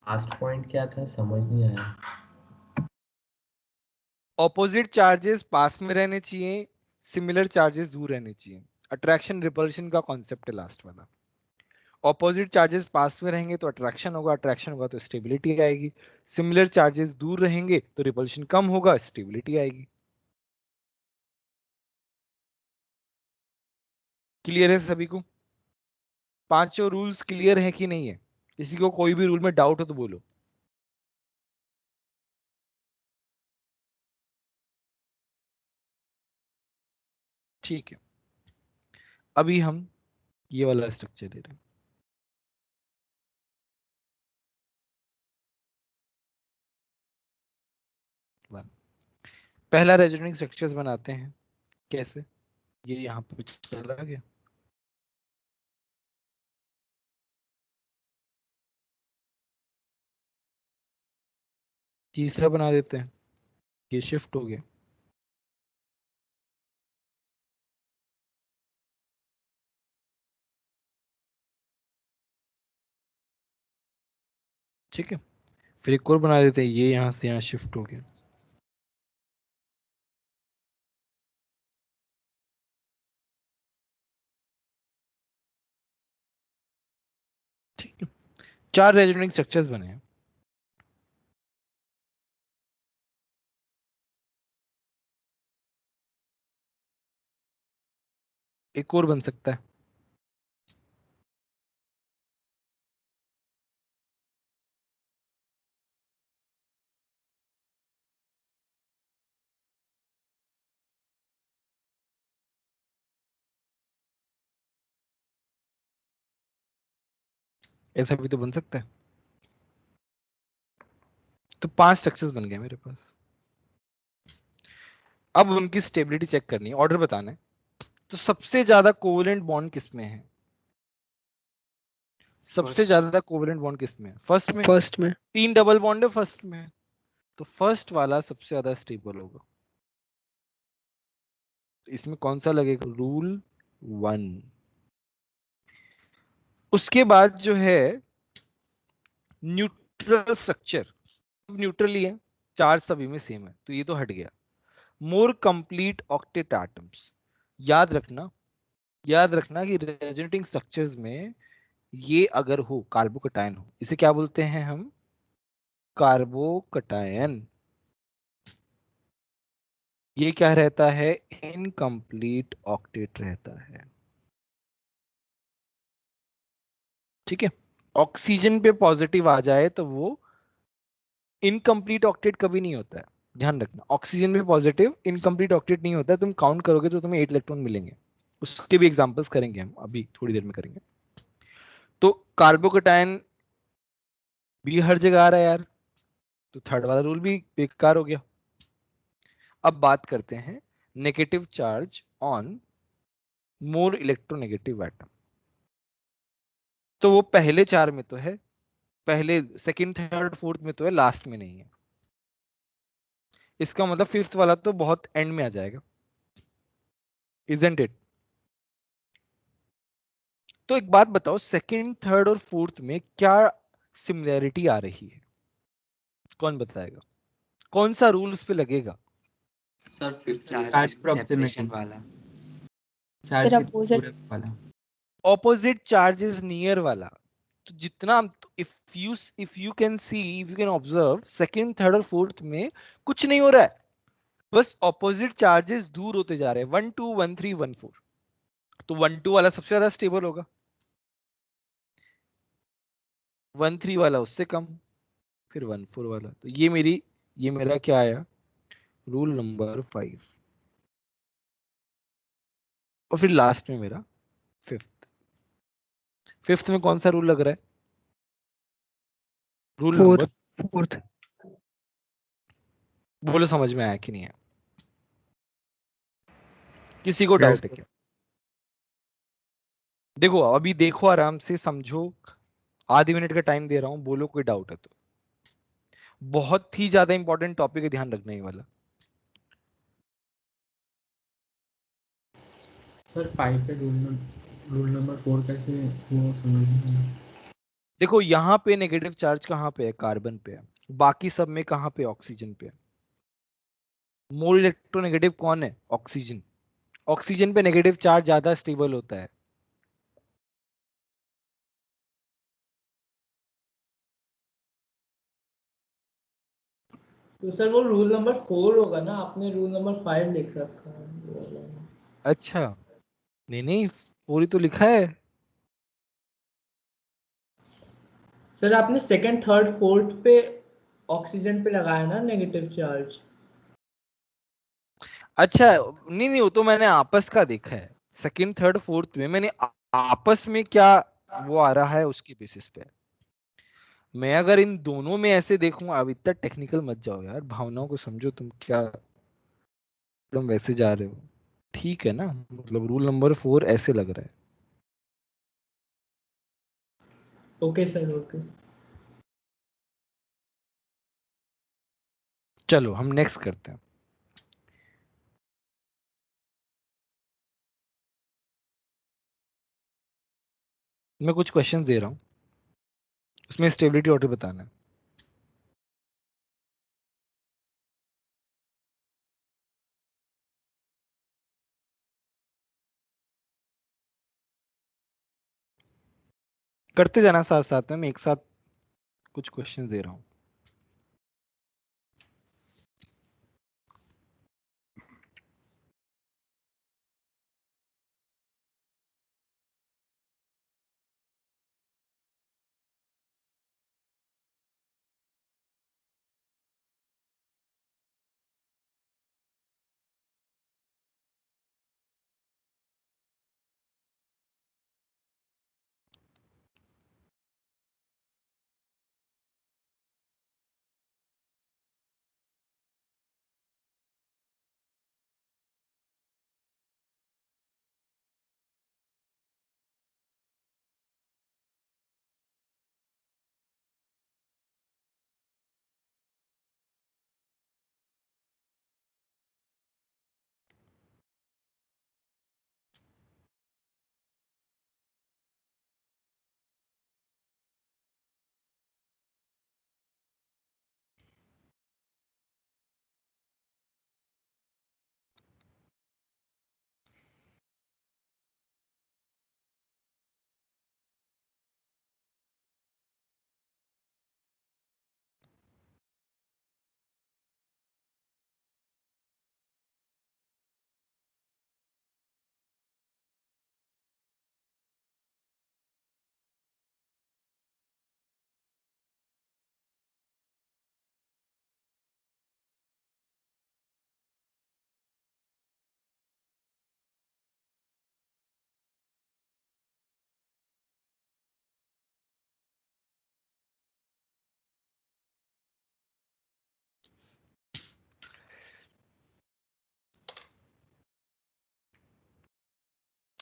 लास्ट पॉइंट क्या था समझ नहीं आया। ऑपोजिट चार्जेस पास में रहने चाहिए, सिमिलर चार्जेस दूर रहने चाहिए। अट्रैक्शन रिपल्शन का कॉन्सेप्ट है लास्ट वाला। ऑपोजिट चार्जेस पास में रहेंगे तो अट्रैक्शन होगा, अट्रैक्शन होगा तो स्टेबिलिटी आएगी। सिमिलर चार्जेस दूर रहेंगे तो रिपल्शन कम होगा, स्टेबिलिटी आएगी। क्लियर है सभी को? पांचों रूल्स क्लियर है कि नहीं है? किसी को कोई भी रूल में डाउट हो तो बोलो। ठीक है, अभी हम ये वाला स्ट्रक्चर ले रहे हैं। पहला रेजोनेटिंग स्ट्रक्चर्स बनाते हैं। कैसे? ये यहाँ पे चला गया। तीसरा बना देते हैं, ये शिफ्ट हो गया। ठीक है, फिर एक और बना देते हैं, ये यहाँ से यहाँ शिफ्ट हो गया। ठीक है, 4 रेजोनेटिंग स्ट्रक्चर्स बने हैं। एक और बन सकता है। ऐसा भी तो बन सकता है। तो 5 स्ट्रक्चर्स बन गए मेरे पास। अब उनकी स्टेबिलिटी चेक करनी है, ऑर्डर बताना है। तो सबसे ज्यादा कोवेलेंट बॉन्ड किसमें है? सबसे ज्यादा कोवेलेंट बॉन्ड किसमें है? फर्स्ट में 3 डबल बॉन्ड है फर्स्ट में, तो फर्स्ट वाला सबसे ज्यादा स्टेबल होगा। तो इसमें कौन सा लगेगा? रूल 1। उसके बाद जो है न्यूट्रल स्ट्रक्चर, न्यूट्रल ही है, चार्ज सभी में सेम है, तो ये तो हट गया। More complete octet atoms. याद रखना, याद रखना कि रेजोनेटिंग स्ट्रक्चर्स में ये अगर हो कार्बोकटायन हो, इसे क्या बोलते हैं हम? कार्बोकटायन। ये क्या रहता है? इनकम्प्लीट ऑक्टेट रहता है। ठीक है, ऑक्सीजन पे पॉजिटिव आ जाए तो वो इनकम्प्लीट ऑक्टेट कभी नहीं होता है। ध्यान रखना, ऑक्सीजन पे पॉजिटिव इनकम्प्लीट ऑक्टेट नहीं होता है। तुम काउंट करोगे तो तुम्हें 8 इलेक्ट्रॉन मिलेंगे। उसके भी एग्जांपल्स करेंगे हम, अभी थोड़ी देर में करेंगे। तो कार्बोकटायन भी हर जगह आ रहा है यार, तो थर्ड वाला रूल भी बेकार हो गया। अब बात करते हैं negative charge on more electronegative atom. तो वो पहले 4 में तो है, पहले सेकंड थर्ड फोर्थ में तो है, लास्ट में नहीं है। इसका मतलब फिफ्थ वाला तो बहुत एंड में आ जाएगा, इजंट इट? तो एक बात बताओ, सेकंड थर्ड और फोर्थ में क्या सिमिलैरिटी आ रही है? कौन बताएगा? कौन सा रूल उस पे लगेगा? Sir fifth charge proximity separation वाला। चार्ज सर के अपोजिट पूरे वाला। ऑपोजिट चार्जेस नियर वाला। तो जितना if you can see, if you can observe, second third और फोर्थ में कुछ नहीं हो रहा है, बस ऑपोजिट चार्जेस दूर होते जा रहे हैं। 1 2 1 3 1 4। तो 1 2 वाला सबसे ज्यादा स्टेबल होगा, 1 3 वाला उससे कम, फिर 1 4 वाला। तो ये मेरा क्या आया? Rule number 5। और फिर लास्ट में मेरा फिफ्थ। फिफ्थ में कौन सा रूल लग रहा है? Rule number fourth. बोलो, समझ में आया कि नहीं आया? किसी को डाउट है क्या? देखो अभी देखो, आराम से समझो, आधी मिनट का टाइम दे रहा हूं, बोलो कोई डाउट है तो। बहुत ही ज्यादा इंपॉर्टेंट टॉपिक है, ध्यान रखने वाला। सर 5 पे रूल नंबर 4 कैसे वो समझ नहीं आया। देखो यहाँ पे नेगेटिव चार्ज कहाँ पे है? कार्बन पे है। बाकी सब में कहाँ पे? ऑक्सीजन पे है। मोर इलेक्ट्रोनेगेटिव कौन है? ऑक्सीजन। ऑक्सीजन पे नेगेटिव चार्ज ज्यादा स्टेबल होता है। तो सर वो रूल नंबर 4 होगा ना, आपने रूल नंबर 5 लिख रखा है वो वाला। अच्छा, नहीं नहीं, पूरी तो लिखा है। सर आपने सेकंड थर्ड फोर्थ पे ऑक्सीजन पे लगाया ना नेगेटिव चार्ज। अच्छा, नहीं नहीं, वो तो मैंने आपस का देखा है। सेकंड थर्ड फोर्थ में मैंने आपस में क्या वो आ रहा है उसकी बेसिस पे। मैं अगर इन दोनों में ऐसे देखूं, अब इतना टेक्निकल मत जाओ यार, भावनाओं को समझो। तुम क्या एकदम वैसे जा रहे हो? ठीक है ना, मतलब रूल नंबर 4 ऐसे लग रहा है। Okay sir, okay. चलो हम नेक्स्ट करते हैं। मैं कुछ क्वेश्चंस दे रहा हूं, उसमें स्टेबिलिटी ऑर्डर बताना है। करते जाना साथ साथ में, मैं एक साथ कुछ क्वेश्चंस दे रहा हूं।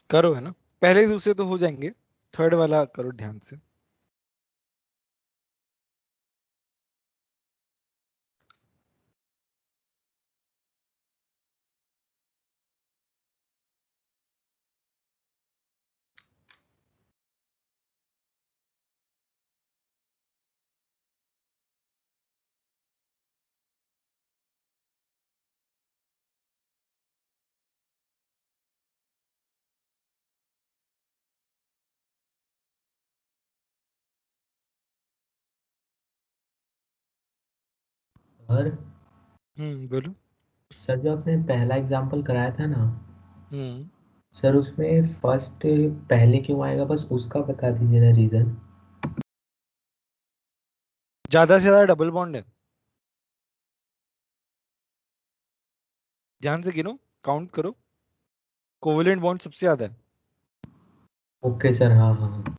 करो, है ना? पहले दूसरे तो हो जाएंगे, थर्ड वाला करो ध्यान से। सर बोलो। सर जो आपने पहला एग्जांपल कराया था ना, हम्म सर उसमें फर्स्ट पहले क्यों आएगा, बस उसका बता दीजिए ना रीजन। ज्यादा से ज्यादा डबल बॉन्ड है, ध्यान से गिनो, काउंट करो। कोवेलेंट बॉन्ड सबसे ज्यादा है। ओके सर, हाँ हाँ हाँ।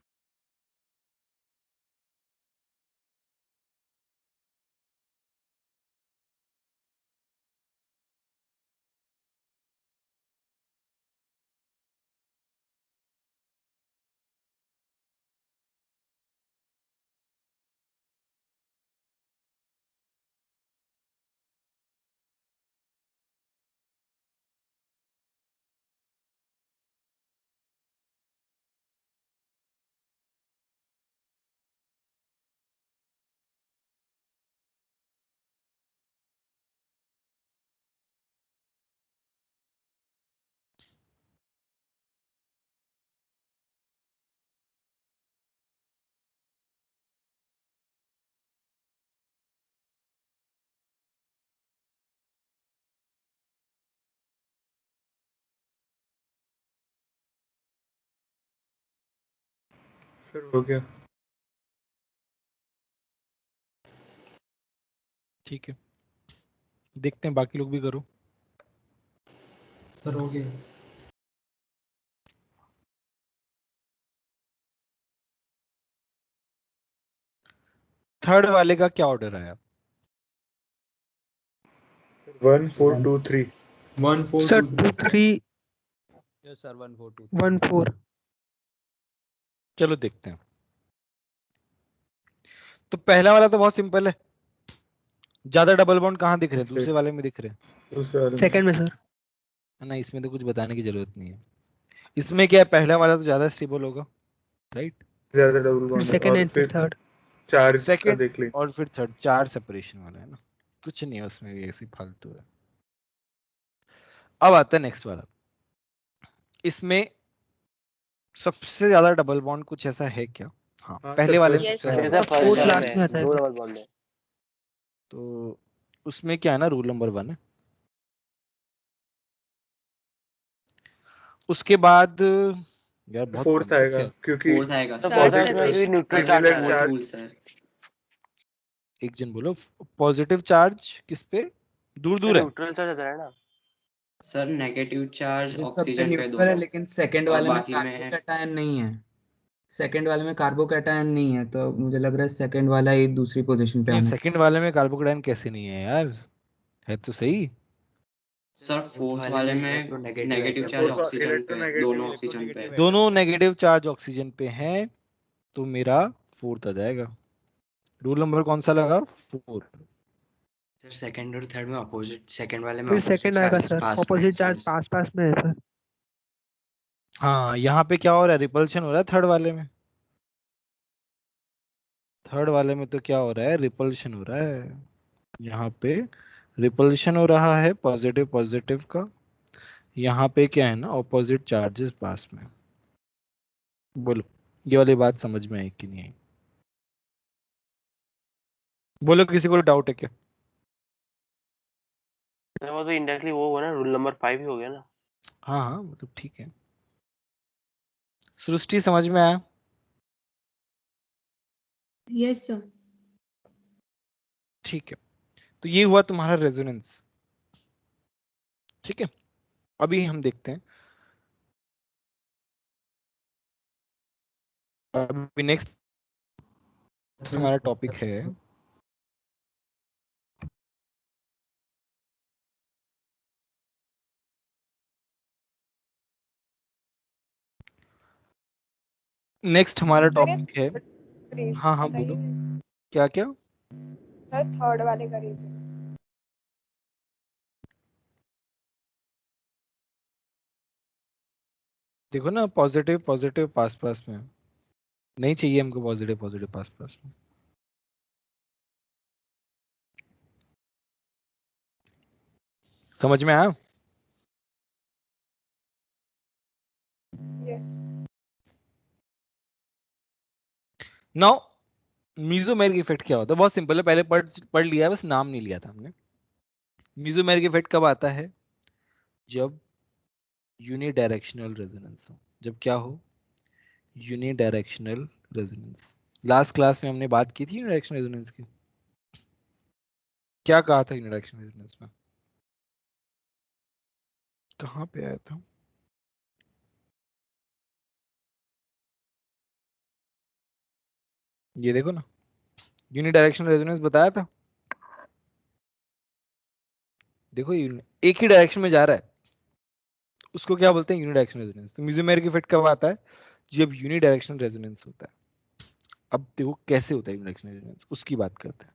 सर हो गया। ठीक है, देखते हैं बाकी लोग भी करो। सर हो गया। थर्ड वाले का क्या ऑर्डर आया? 1 4 2 3 1 4 सर 2 2 3 यस सर 1 4 2 1 4। चलो देखते हैं। तो पहला वाला तो बहुत सिंपल है, ज्यादा डबल बॉन्ड कहाँ दिख रहे हैं? दूसरे वाले में दिख रहे हैं। दूसरे वाले में। सेकंड में सर। ना, इसमें तो कुछ बताने की जरूरत नहीं है। इसमें क्या है, पहला वाला तो ज्यादा स्टेबल होगा, राइट? ज्यादा डबल बॉन्ड है। सेकंड और एंड फिर थर्ड। चार्ज का सेकंड देख लें। और फिर थर्ड, 4 सेपरेशन वाला है ना, कुछ नहीं है उसमें भी, ऐसी फालतू है। अब आता है नेक्स्ट वाला। इसमें सबसे ज्यादा डबल बॉन्ड कुछ ऐसा है क्या? हाँ, हाँ, पहले सर, वाले first में Yes, सबसे sir. ज्यादा। फोर्थ लास्ट में आता है। दो डबल बॉन्ड है। तो उसमें क्या है ना, रूल नंबर 1 है। उसके बाद यार बहुत फोर्थ कॉम्प्लेक्स आएगा है। क्योंकि फोर्थ आएगा तो सर। पॉजिटिव Charge में भी separation. Neutral Similar charge charge. Rule sir. एक जन बोलो, पॉजिटिव चार्ज किस पे? दूर दूर है। न्यूट्रल चार्ज आता है ना। सर नेगेटिव चार्ज ये सब पे ऑक्सीजन पे न्यूट्रल है, दोनों, लेकिन सेकंड और वाले में बाकी में कार्बोकैटायन नहीं है। सेकंड वाले में कार्बोकैटायन नहीं है, तो मुझे लग रहा है सेकंड वाला ही दूसरी पोजीशन पे नहीं, आना सेकंड वाले में कार्बोकेटायन कैसे नहीं है यार? है तो सही। सर फोर्थ वाले में नेगेटिव चार्ज Fourth ऑक्सीजन पे, इलेक्ट्रोनेगेटिव, दोनों ऑक्सीजन पे। दोनों नेगेटिव चार्ज ऑक्सीजन पे हैं, तो मेरा फोर्थ आ जाएगा। रूल नंबर कौन सा लगा? 4। सर सेकंड और थर्ड में अपोजिट, सेकंड वाले में फिर अपोजिट सेकंड आएगा चार्जेस सर, पास में ऑपोजिट चार्ज चार्ज। पास पास में है सर। हाँ, यहाँ पे क्या हो रहा है? रिपल्शन हो रहा है थर्ड वाले में। थर्ड वाले में तो क्या हो रहा है? रिपल्शन हो रहा है। यहाँ पे रिपल्शन हो रहा है पॉजिटिव पॉजिटिव का। यहाँ पे क्या है ना, ऑपोजिट चार्जेस पास में। बोलो, ये वाली बात समझ में आई कि नहीं आई? बोलो, किसी को डाउट है क्या? वो तो इंडायरेक्टली वो हुआ ना, रूल नंबर 5 ही हो गया ना। हाँ हाँ, मतलब ठीक है। सृष्टि समझ में आया? Yes sir. ठीक है, तो ये हुआ तुम्हारा रेजोनेंस। ठीक है, अभी हम देखते हैं, अभी नेक्स्ट हमारा टॉपिक है नेक्स्ट हमारा टॉपिक है। हाँ हाँ बोलो, क्या क्या? सर थर्ड वाले का रीजन। देखो ना, पॉजिटिव पॉजिटिव पास पास में, नहीं चाहिए हमको पॉजिटिव पॉजिटिव पास पास में। समझ में आया? यस। नाउ मीजोमेरिक इफेक्ट क्या होता है? बहुत सिंपल है, पहले पढ़ लिया है, बस नाम नहीं लिया था हमने। मीजोमेरिक इफेक्ट कब आता है? जब यूनिडायरेक्शनल रेजोनेंस हो। जब क्या हो? Unidirectional resonance. लास्ट क्लास में हमने बात की थी यूनिडायरेक्शनल रेजोनेंस की। क्या कहा था यूनिडायरेक्शनल रेजोनेंस में? कहाँ पे आया था? ये देखो ना, यूनिडायरेक्शनल रेजोनेंस बताया था। देखो, एक ही डायरेक्शन में जा रहा है, उसको क्या बोलते हैं? Unidirectional resonance. तो मीजोमेरिक इफेक्ट कब आता है? जब यूनिडायरेक्शनल रेजोनेंस होता है। अब देखो कैसे होता है यूनिडायरेक्शनल रेजोनेंस, उसकी बात करते हैं।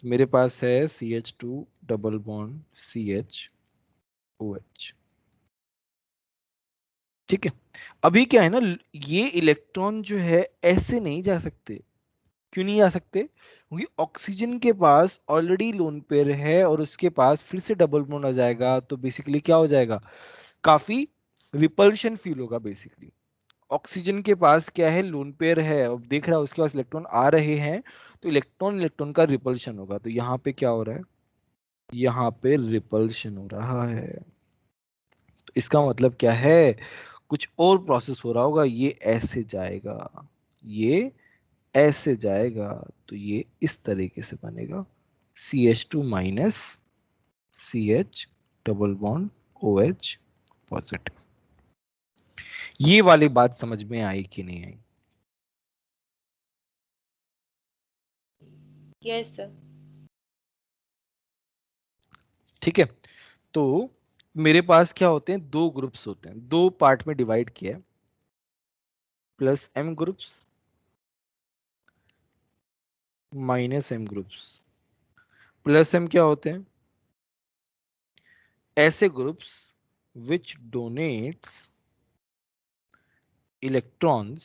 तो मेरे पास है CH2 डबल बॉन्ड CHOH। ठीक है, अभी क्या है ना, ये इलेक्ट्रॉन जो है ऐसे नहीं जा सकते। क्यों नहीं जा सकते? क्योंकि ऑक्सीजन के पास ऑलरेडी लोन पेयर है, और उसके पास फिर से डबल बॉन्ड आ जाएगा, तो बेसिकली क्या हो जाएगा? काफी रिपल्शन फील होगा बेसिकली। ऑक्सीजन के पास क्या है? लोन पेयर है, अब देख रहा है उसके पास इलेक्ट्रॉन आ रहे हैं, तो इलेक्ट्रॉन इलेक्ट्रॉन का रिपल्शन होगा। तो यहाँ पे क्या हो रहा है? यहाँ पे रिपल्शन हो रहा है। तो इसका मतलब क्या है? कुछ और प्रोसेस हो रहा होगा, ये ऐसे जाएगा, ये ऐसे जाएगा तो ये इस तरीके से बनेगा CH2 minus CH double bond OH positive. ये वाली बात समझ में आई कि नहीं आई? Yes sir. ठीक है, तो मेरे पास क्या होते हैं, दो ग्रुप्स होते हैं, दो पार्ट में डिवाइड किया है, plus M groups minus M groups. Plus M क्या होते हैं? ऐसे groups which donates electrons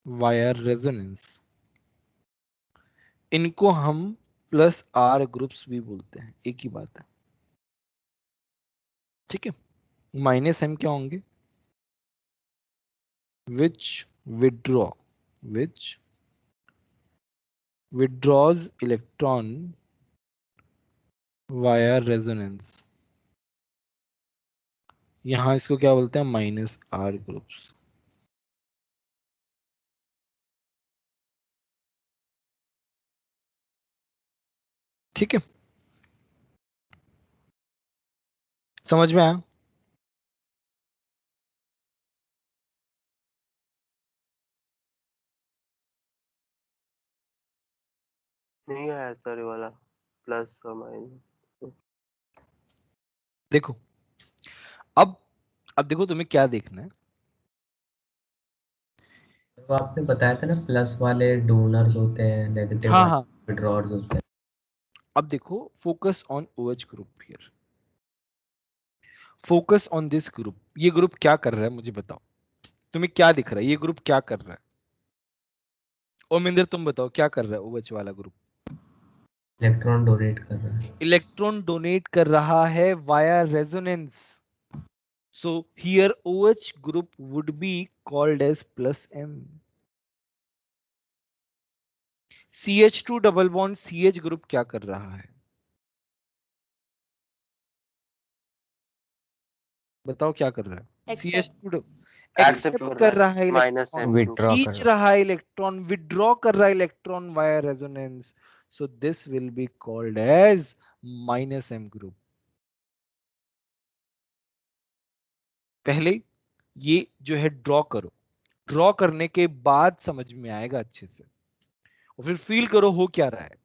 via resonance। इनको हम प्लस R ग्रुप्स भी बोलते हैं, एक ही बात है। ठीक है, माइनस M क्या होंगे? which withdraws electron via resonance। यहां इसको क्या बोलते हैं? Minus R groups. ठीक है, समझ में आया? नहीं आया सर ये वाला प्लस और माइनस। देखो अब देखो तुम्हें क्या देखना है। तो आपने बताया था ना प्लस वाले डोनर्स होते हैं, नेगेटिव हाँ वाले हाँ, विड्रॉर्स होते हैं। अब देखो focus on OH group here, focus on this group. ये ग्रुप क्या कर रहा है मुझे बताओ, तुम्हें क्या दिख रहा है? ये ग्रुप क्या कर रहा है? ओमिंदर तुम बताओ क्या कर रहा है OH वाला ग्रुप? इलेक्ट्रॉन डोनेट कर रहा है। इलेक्ट्रॉन डोनेट कर रहा है via resonance. So here OH group would be called as plus M। CH2 double bond CH group क्या कर रहा है? बताओ क्या कर रहा है? CH2 एक्सेप्ट कर रहा है माइनस इलेक्ट्रॉन, M ग्रुप। खींच रहा है इलेक्ट्रॉन, विड्रॉ कर रहा है electron via resonance. So this will be called as minus M group. पहले ये जो है ड्रॉ करो, ड्रॉ करने के बाद समझ में आएगा अच्छे से, और फिर फील करो हो क्या रहा है।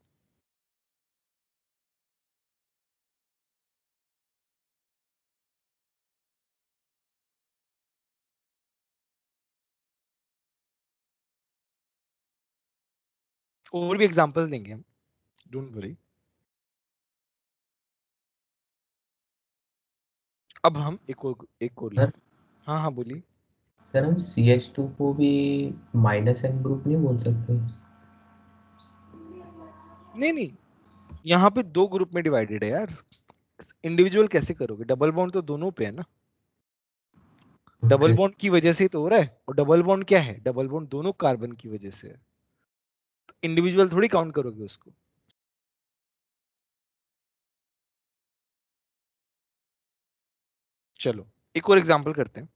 और भी एग्जांपल्स देंगे हम, डोंट वरी। अब हम एक और सर लेते। हाँ हाँ बोलिए। सर हम CH2 को भी माइनस M ग्रुप नहीं बोल सकते? नहीं नहीं, यहाँ पे दो ग्रुप में डिवाइडेड है यार, इंडिविजुअल कैसे करोगे? डबल बॉन्ड तो दोनों पे है ना, डबल बॉन्ड की वजह से तो हो रहा है। और डबल बॉन्ड क्या है? डबल बॉन्ड दोनों कार्बन की वजह से है, तो इंडिविजुअल थोड़ी काउंट करोगे उसको। चलो एक और एग्जांपल करते हैं।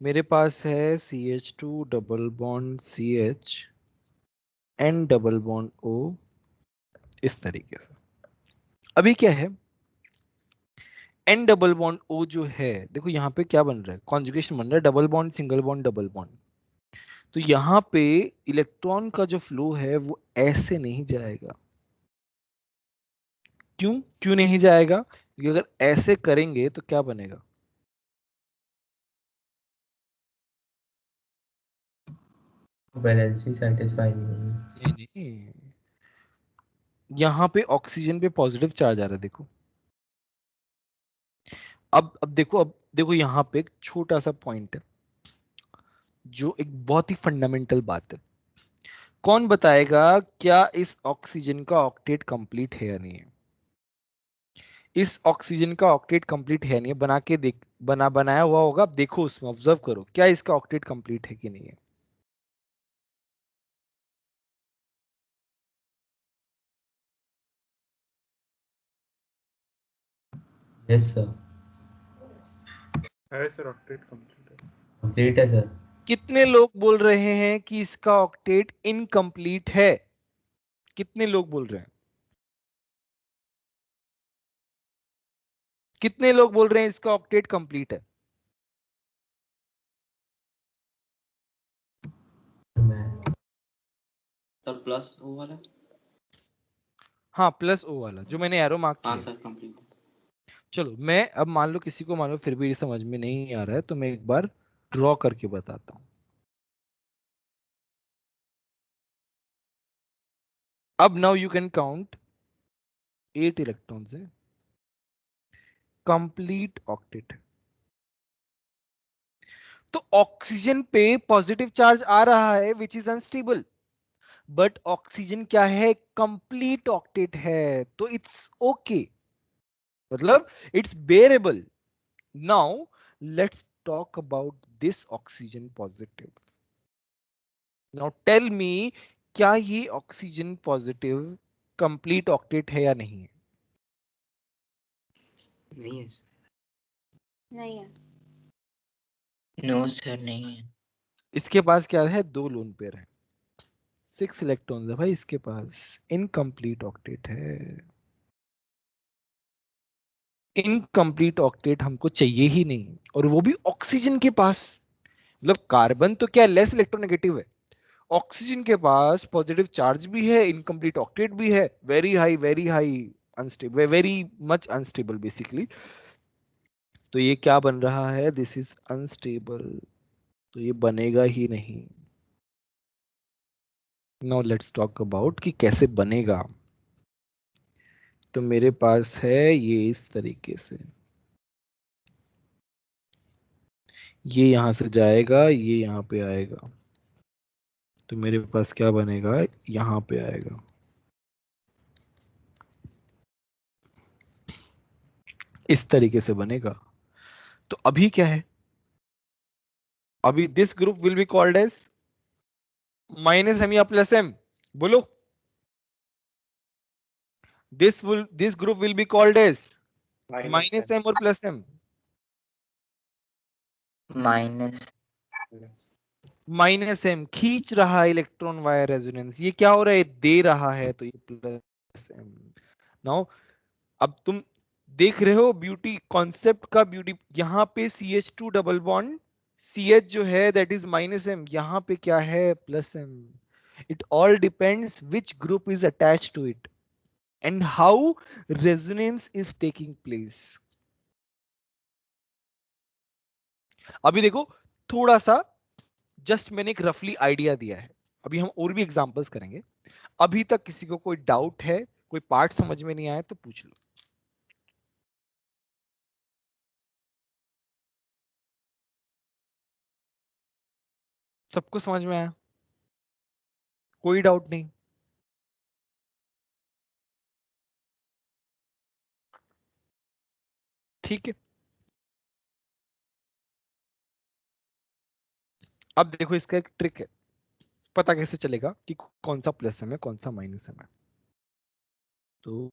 मेरे पास है CH2 double bond CH N double bond O, इस तरीके से। अभी क्या है, N डबल बॉन्ड O जो है, देखो यहाँ पे क्या बन रहा है, कॉन्जुगेशन बन रहा है, double bond single bond double bond. तो यहाँ पे इलेक्ट्रॉन का जो फ्लो है वो ऐसे नहीं जाएगा। क्यों क्यों नहीं जाएगा? क्योंकि अगर ऐसे करेंगे तो क्या बनेगा? वैलेंसी सेटिस्फाई नहीं होगी। नहीं नहीं, यहाँ पे ऑक्सीजन पे पॉजिटिव चार्ज आ रहा है, देखो। अब देखो यहाँ पे एक छोटा सा पॉइंट है जो एक बहुत ही फंडामेंटल बात है। कौन बताएगा क्या इस ऑक्सीजन का ऑक्टेट कंप्लीट है या नहीं है? इस ऑक्सीजन का ऑक्टेट कंप्लीट है नहीं है, बना के देख, बनाया हुआ होगा, आप देखो उसमें ऑब्जर्व करो क्या इसका ऑक्टेट कंप्लीट है कि नहीं है। Yes sir. है सर, ऑक्टेट कंप्लीट है। कंप्लीट है सर। कितने लोग बोल रहे हैं कि इसका ऑक्टेट इनकम्प्लीट है? कितने लोग बोल रहे हैं? कितने लोग बोल रहे हैं इसका ऑक्टेट कंप्लीट है? सर प्लस ओ वाला। हाँ, प्लस ओ वाला जो मैंने एरो मार्क किया। हाँ सर कंप्लीट। चलो, मैं अब मान लो किसी को मान लो फिर भी समझ में नहीं आ रहा है, तो मैं एक बार ड्रॉ करके बताता हूं। अब now you can count 8 electrons है, कंप्लीट ऑक्टेट। तो ऑक्सीजन पे पॉजिटिव चार्ज आ रहा है which is unstable, but oxygen क्या है? कंप्लीट ऑक्टेट है, तो इट्स ओके, मतलब it's bearable. Now let's talk about this oxygen positive. Now tell me, क्या ये ऑक्सीजन पॉजिटिव कंप्लीट ऑक्टेट है या नहीं है? नहीं है। नहीं है। नो सर, नहीं है। इसके पास क्या है? 2 लोन पेयर है, 6 इलेक्ट्रॉन्स है भाई इसके पास, इनकम्प्लीट ऑक्टेट है। इनकम्प्लीट ऑक्टेट हमको चाहिए ही नहीं, और वो भी ऑक्सीजन के पास। मतलब कार्बन तो क्या लेस इलेक्ट्रोनेगेटिव है, ऑक्सीजन के पास पॉजिटिव चार्ज भी है, इनकम्प्लीट ऑक्टेट भी है, very high unstable, very much unstable basically. तो ये क्या बन रहा है? दिस इज अनस्टेबल, तो ये बनेगा ही नहीं। नाउ लेट्स टॉक अबाउट कि कैसे बनेगा। तो मेरे पास है ये इस तरीके से, ये यहां से जाएगा, ये यहां पे आएगा, तो मेरे पास क्या बनेगा? यहां पे आएगा। इस तरीके से बनेगा। तो अभी क्या है? अभी this group will be called as minus M या प्लस एम? बोलो। This group will be called as minus M और plus M? Minus. Minus M खींच रहा है इलेक्ट्रॉन वाया रेजोनेंस, ये क्या हो रहा है? दे रहा है, तो ये प्लस एम। नाउ अब तुम देख रहे हो ब्यूटी, कॉन्सेप्ट का ब्यूटी। यहां पे CH2 डबल बॉन्ड, CH जो है दैट इज माइनस एम, यहां पे क्या है? Plus M. It all depends which group is attached to it and how resonance is taking place. अभी देखो, थोड़ा सा जस्ट मैंने एक रफली आइडिया दिया है, अभी हम और भी एग्जांपल्स करेंगे। अभी तक किसी को कोई डाउट है, कोई पार्ट समझ में नहीं आया तो पूछ लो। सबको समझ में आया? कोई डाउट नहीं? ठीक है। अब देखो, इसका एक ट्रिक है, पता कैसे चलेगा कि कौन सा प्लस एम है कौन सा माइनस एम है? तो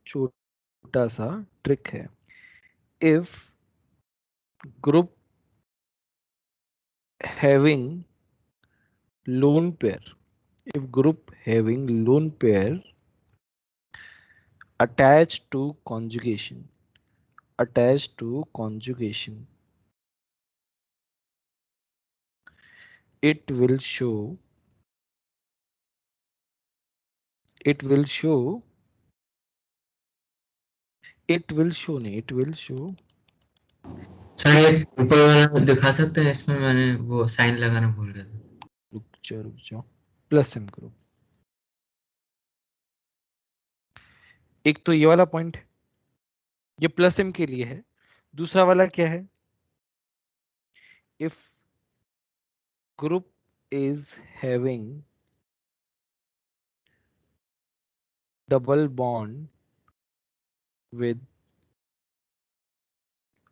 छोटा सा ट्रिक है। If group having lone pair, if group having lone pair attached to conjugation, attached to conjugation, it will show, it will show, it will show नहीं, it will show। सर एक ऊपर वाला दिखा सकते हैं? इसमें मैंने वो साइन लगाना भूल गया था। रुक जाओ, प्लस एम ग्रुप। एक तो ये वाला पॉइंट है, ये प्लस एम के लिए है। दूसरा वाला क्या है? If group is having double bond with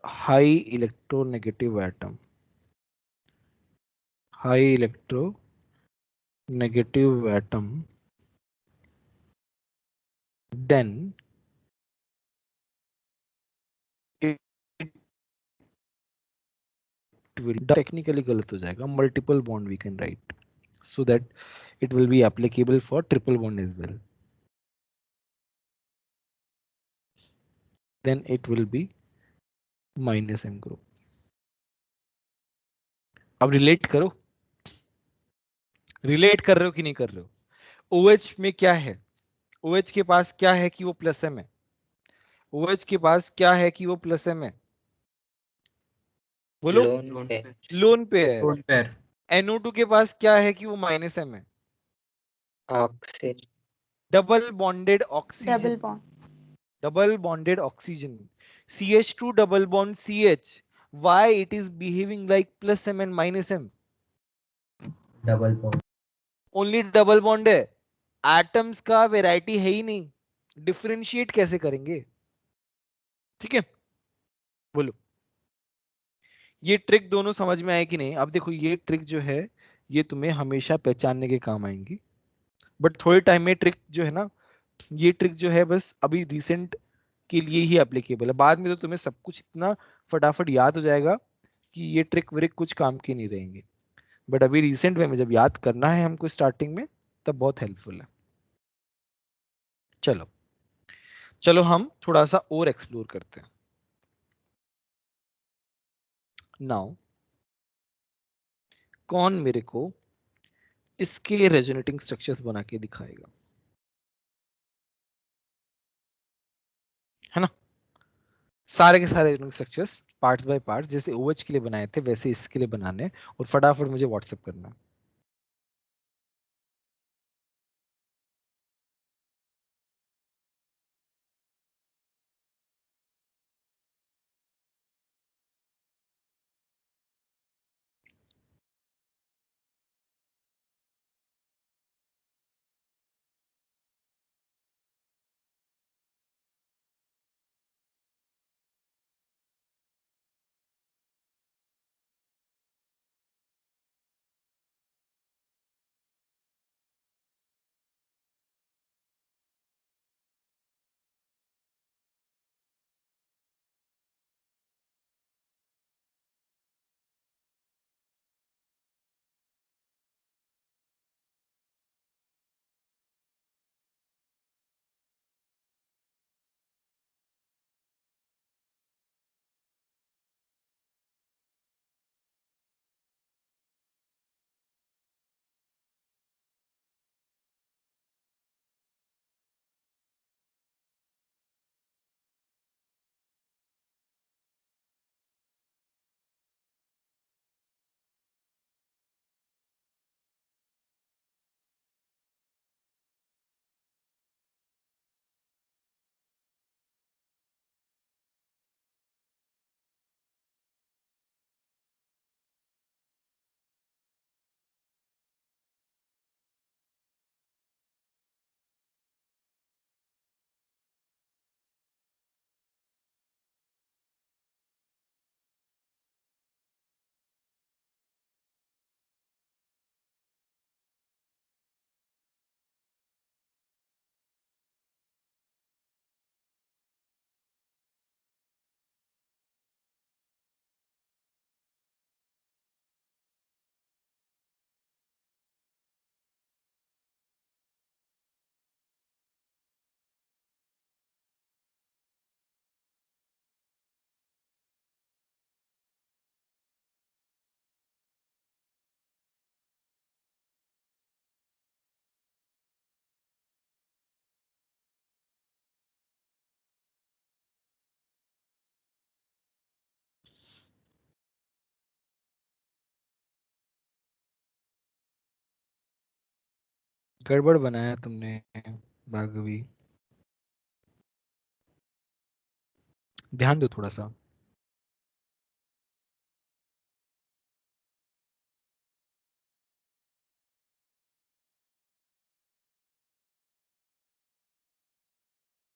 high electronegative atom, high electronegative atom, then it will technically गलत हो जाएगा, multiple bond we can write so that it will be applicable for triple bond as well. Then it will be minus M group. अब रिलेट करो, रिलेट कर रहे हो कि नहीं कर रहे हो? OH में क्या है? OH के पास क्या है कि वो प्लस M है? OH के पास क्या है कि वो प्लस M है? बोलो। लोन पे है। Lone pair. NO2 के पास क्या है कि वो माइनस M है? Oxygen. Double bonded oxygen. Double bond. Double bonded oxygen. CH2 double bond CH. Why it is behaving like plus M and minus M? Double bond. Only double bond है, एटम्स का वैरायटी है ही नहीं, डिफरेंशिएट कैसे करेंगे? ठीक है, बोलो ये ट्रिक दोनों समझ में आए कि नहीं? अब देखो ये ट्रिक जो है ये तुम्हें हमेशा पहचानने के काम आएंगी, बट थोड़े टाइम में ट्रिक जो है ना, ये ट्रिक जो है बस अभी रिसेंट के लिए ही एप्लीकेबल है, बाद में तो तुम्हें सब कुछ इतना फटाफट याद हो जाएगा कि ये ट्रिक व्रिक कुछ काम के नहीं रहेंगे, बट अभी रिसेंट में जब याद करना है हमको स्टार्टिंग में तब बहुत हेल्पफुल है। चलो चलो हम थोड़ा सा और एक्सप्लोर करते हैं। नाउ कौन मेरे को इसके रेजोनेटिंग स्ट्रक्चर्स बना के दिखाएगा, है ना? सारे के सारे resonating structures part by part जैसे OH के लिए बनाए थे वैसे इसके लिए बनाने हैं, और फटाफट मुझे व्हाट्सएप करना है। गड़बड़ बनाया तुमने भार्गवी, ध्यान दो थोड़ा सा।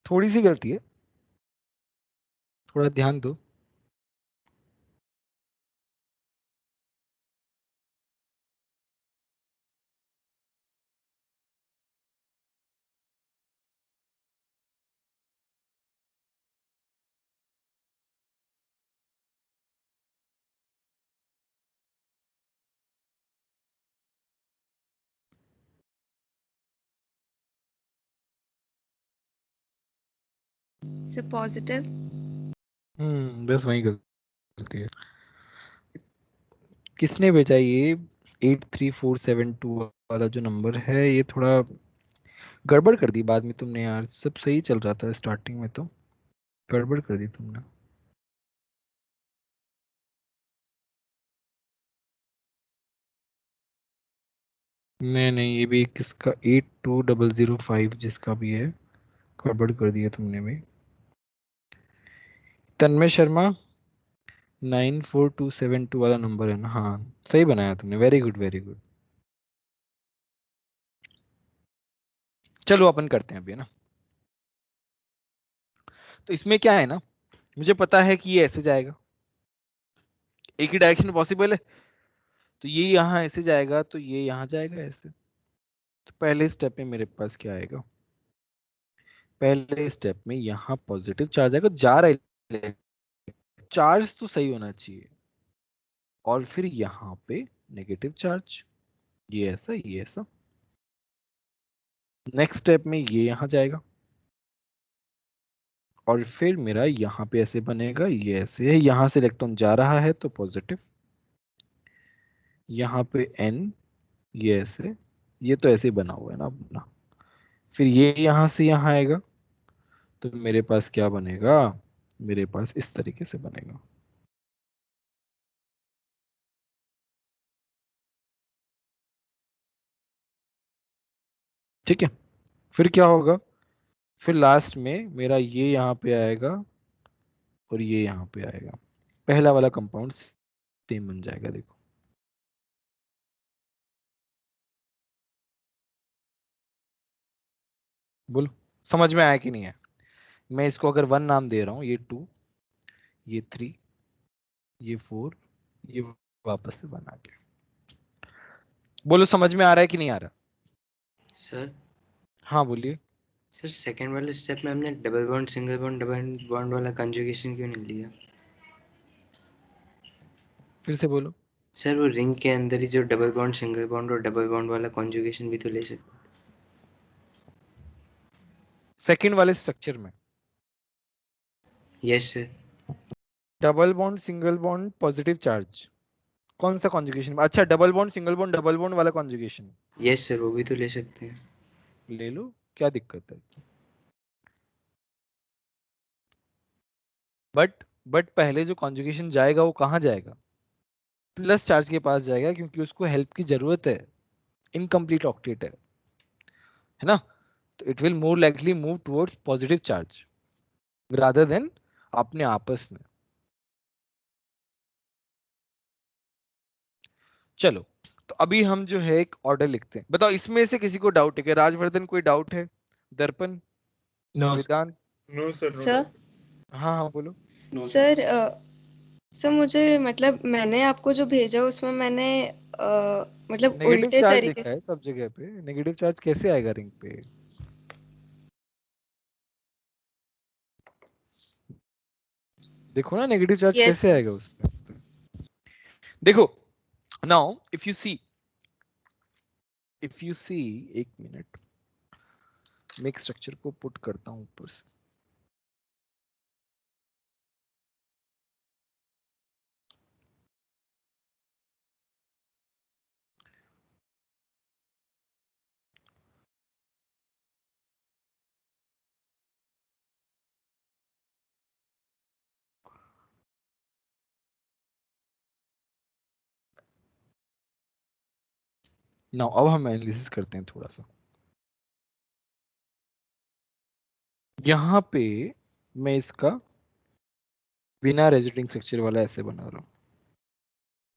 थोड़ी सी गलती है, थोड़ा ध्यान दो। Sir positive. बस वही गलती है। किसने भेजा ये 83472 वाला जो नंबर है, ये थोड़ा गड़बड़ कर दी बाद में तुमने यार। सब सही चल रहा था स्टार्टिंग में, तो गड़बड़ कर दी तुमने। नहीं नहीं, ये भी किसका 82005 जिसका भी है, गड़बड़ कर दिया तुमने भी। तन्मय शर्मा 94272 वाला नंबर है ना? हाँ सही बनाया तुमने, वेरी गुड वेरी गुड। चलो अपन करते हैं अभी, है ना? तो इसमें क्या है ना, मुझे पता है कि ये ऐसे जाएगा, एक ही डायरेक्शन पॉसिबल है, तो ये यहाँ ऐसे जाएगा, तो ये यहाँ जाएगा ऐसे। तो पहले स्टेप में मेरे पास क्या आएगा? पहले स्टेप में यहाँ पॉजिटिव चार्ज आएगा, जा रहा है चार्ज तो सही होना चाहिए, और फिर यहाँ पे नेगेटिव चार्ज, ये ऐसा ये ऐसा। नेक्स्ट स्टेप में ये यहाँ जाएगा, और फिर मेरा यहाँ पे ऐसे बनेगा, ये ऐसे है, यहाँ से इलेक्ट्रॉन जा रहा है तो पॉजिटिव, यहाँ पे n, ये ऐसे, ये तो ऐसे बना हुआ है ना अपना। फिर ये यहाँ से यहाँ आएगा, तो मेरे पास क्या बनेगा? मेरे पास इस तरीके से बनेगा। ठीक है, फिर क्या होगा? फिर लास्ट में मेरा ये यहाँ पे आएगा और ये यहाँ पे आएगा, पहला वाला कंपाउंड सेम बन जाएगा। देखो बोलो समझ में आया कि नहीं है? मैं इसको अगर 1 नाम दे रहा हूं, ये 2, ये 3, ये 4, ये वापस से 1 आ गया। बोलो समझ में आ रहा है कि नहीं आ रहा? सर हाँ बोलिए। सर सेकंड वाले स्टेप में हमने double bond single bond double bond वाला कंजुगेशन क्यों नहीं लिया? फिर से बोलो। सर वो रिंग के अंदर ही जो डबल बॉन्ड सिंगल बॉन्ड और डबल बॉन्ड वाला कंजुगेशन भी तो ले सकते। सेकंड वाले स्ट्रक्चर में yes sir. Double bond single bond positive charge, कौन सा कॉन्जुगेशन? अच्छा double bond single bond double bond वाला कॉन्जुगेशन। यस सर, वो भी तो ले सकते हैं। ले लो, क्या दिक्कत है? बट पहले जो कॉन्जुगेशन जाएगा वो कहाँ जाएगा? प्लस चार्ज के पास जाएगा, क्योंकि उसको हेल्प की जरूरत है, इनकम्प्लीट ऑक्टेट है ना? तो it will more likely move towards positive charge rather than अपने आपस में। चलो तो अभी हम जो है एक ऑर्डर लिखते हैं। बताओ इसमें से किसी को डाउट है क्या? राजवर्धन कोई डाउट है? दर्पण? वेदांत? No sir. सर हाँ हाँ बोलो। सर सर मुझे मतलब मैंने आपको जो भेजा उसमें मैंने मतलब नेगेटिव उल्टे चार्ज तरीके लिखा से। है सब जगह पे, नेगेटिव चार्ज कैसे आएगा रिंग पे? देखो ना नेगेटिव चार्ज Yes, कैसे sir. आएगा उसमें। देखो नाउ इफ यू सी एक मिनट, मैं एक स्ट्रक्चर को पुट करता हूं ऊपर से। नाउ अब हम एनालिसिस करते हैं थोड़ा सा। यहां पे मैं इसका बिना रेजोनेटिंग स्ट्रक्चर वाला ऐसे बना रहा हूं,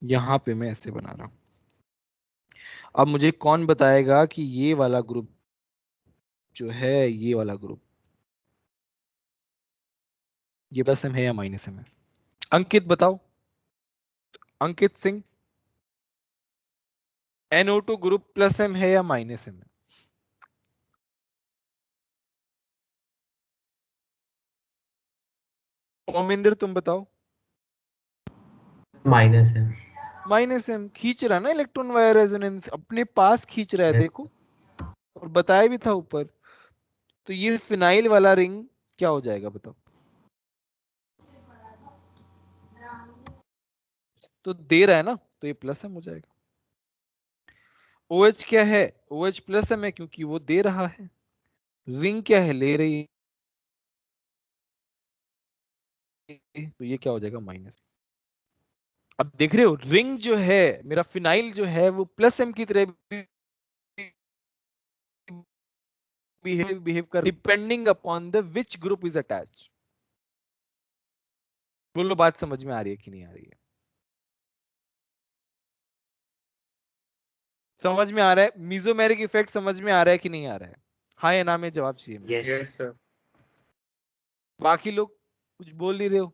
यहां पे मैं ऐसे बना रहा हूं। अब मुझे कौन बताएगा कि ये वाला ग्रुप जो है, ये वाला ग्रुप ये प्लस एम है या माइनस एम है? अंकित बताओ, Ankit Singh, NO2 group plus M है या माइनस एम है? ओमिंदर तुम बताओ। माइनस है। माइनस एम खींच रहा ना इलेक्ट्रॉन वायर रेजोनेंस, अपने पास खींच रहा है, देखो और बताया भी था ऊपर। तो ये फिनाइल वाला रिंग क्या हो जाएगा बताओ? तो दे रहा है ना, तो ये प्लस एम हो जाएगा। OH क्या है? OH प्लस एम है क्योंकि वो दे रहा है। रिंग क्या है? ले रही है, तो ये क्या हो जाएगा? माइनस। अब देख रहे हो रिंग जो है मेरा फिनाइल जो है वो प्लस एम की तरह बिहेव कर, depending upon the which group is attached. बोलो बात समझ में आ रही है कि नहीं आ रही है? समझ में आ रहा है? मीजोमेरिक इफेक्ट समझ में आ रहा है कि नहीं आ रहा है? हाँ या ना में जवाब चाहिए मुझे। Yes sir. बाकी लोग कुछ बोल नहीं रहे हो?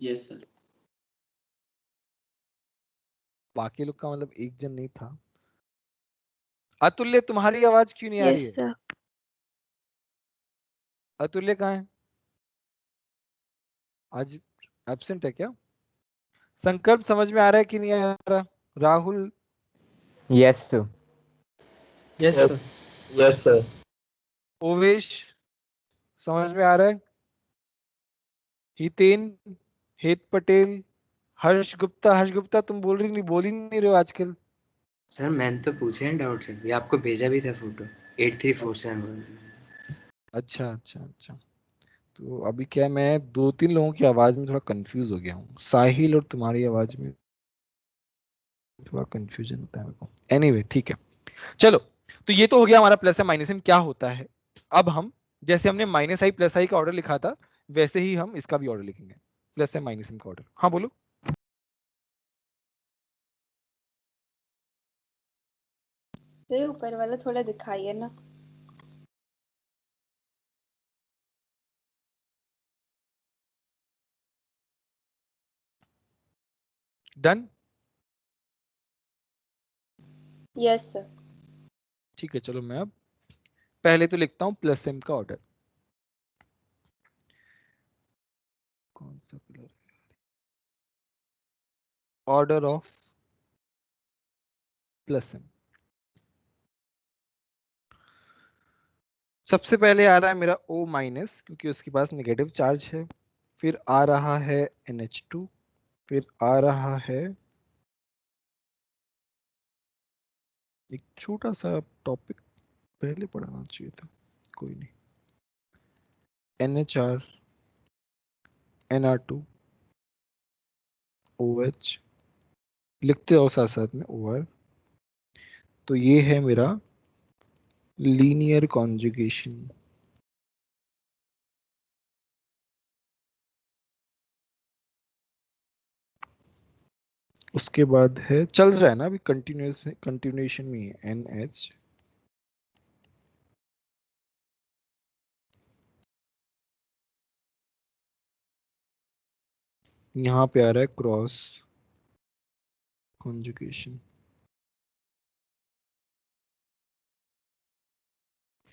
Yes sir. बाकी लोग का मतलब एक जन नहीं था। अतुल्य तुम्हारी आवाज क्यों नहीं आ रही यस है? सर। अतुल्य कहाँ है? आज एब्सेंट है क्या? संकल्प समझ में आ रहा है कि नहीं आ रहा? Rahul? Yes sir. Yes yes sir. Yes sir. Owais समझ में आ रहा है? हितेन? हेत पटेल? हर्ष गुप्ता? हर्ष गुप्ता तुम बोल ही नहीं रहे हो आजकल। सर मैंने तो पूछे हैं डाउट सर, ये आपको भेजा भी था फोटो 8347। अच्छा अच्छा अच्छा। तो अभी क्या, मैं 2-3 लोगों की आवाज में थोड़ा कंफ्यूज हो गया हूँ। साहिल और तुम्हारी आवाज में थोड़ा कंफ्यूजन होता है मेरे को। एनीवे ठीक है, चलो। तो ये तो हो गया हमारा प्लस एम माइनस एम क्या होता है। अब हम जैसे हमने माइनस आई प्लस आई का ऑर्डर लिखा था, वैसे ही हम इसका भी ऑर्डर लिखेंगे, प्लस एम माइनस एम का ऑर्डर। हाँ बोलो। ये ऊपर वाला थोड़ा दिखाइए ना। डन? Yes sir. ठीक है, चलो मैं अब पहले तो लिखता हूं प्लस एम का ऑर्डर। कौन सा colour? Order of plus M. सबसे पहले आ रहा है मेरा O माइनस, क्योंकि उसके पास नेगेटिव चार्ज है। फिर आ रहा है NH2। फिर आ रहा है एक छोटा सा टॉपिक पहले पढ़ाना चाहिए था, कोई नहीं। NHR, NR2, OH लिखते हो साथ साथ में OR। तो ये है मेरा लीनियर कॉन्जुगेशन। उसके बाद है, चल रहा है ना अभी, कंटिन्यूएशन में है NH। यहाँ पे आ रहा है क्रॉस कॉन्जुगेशन।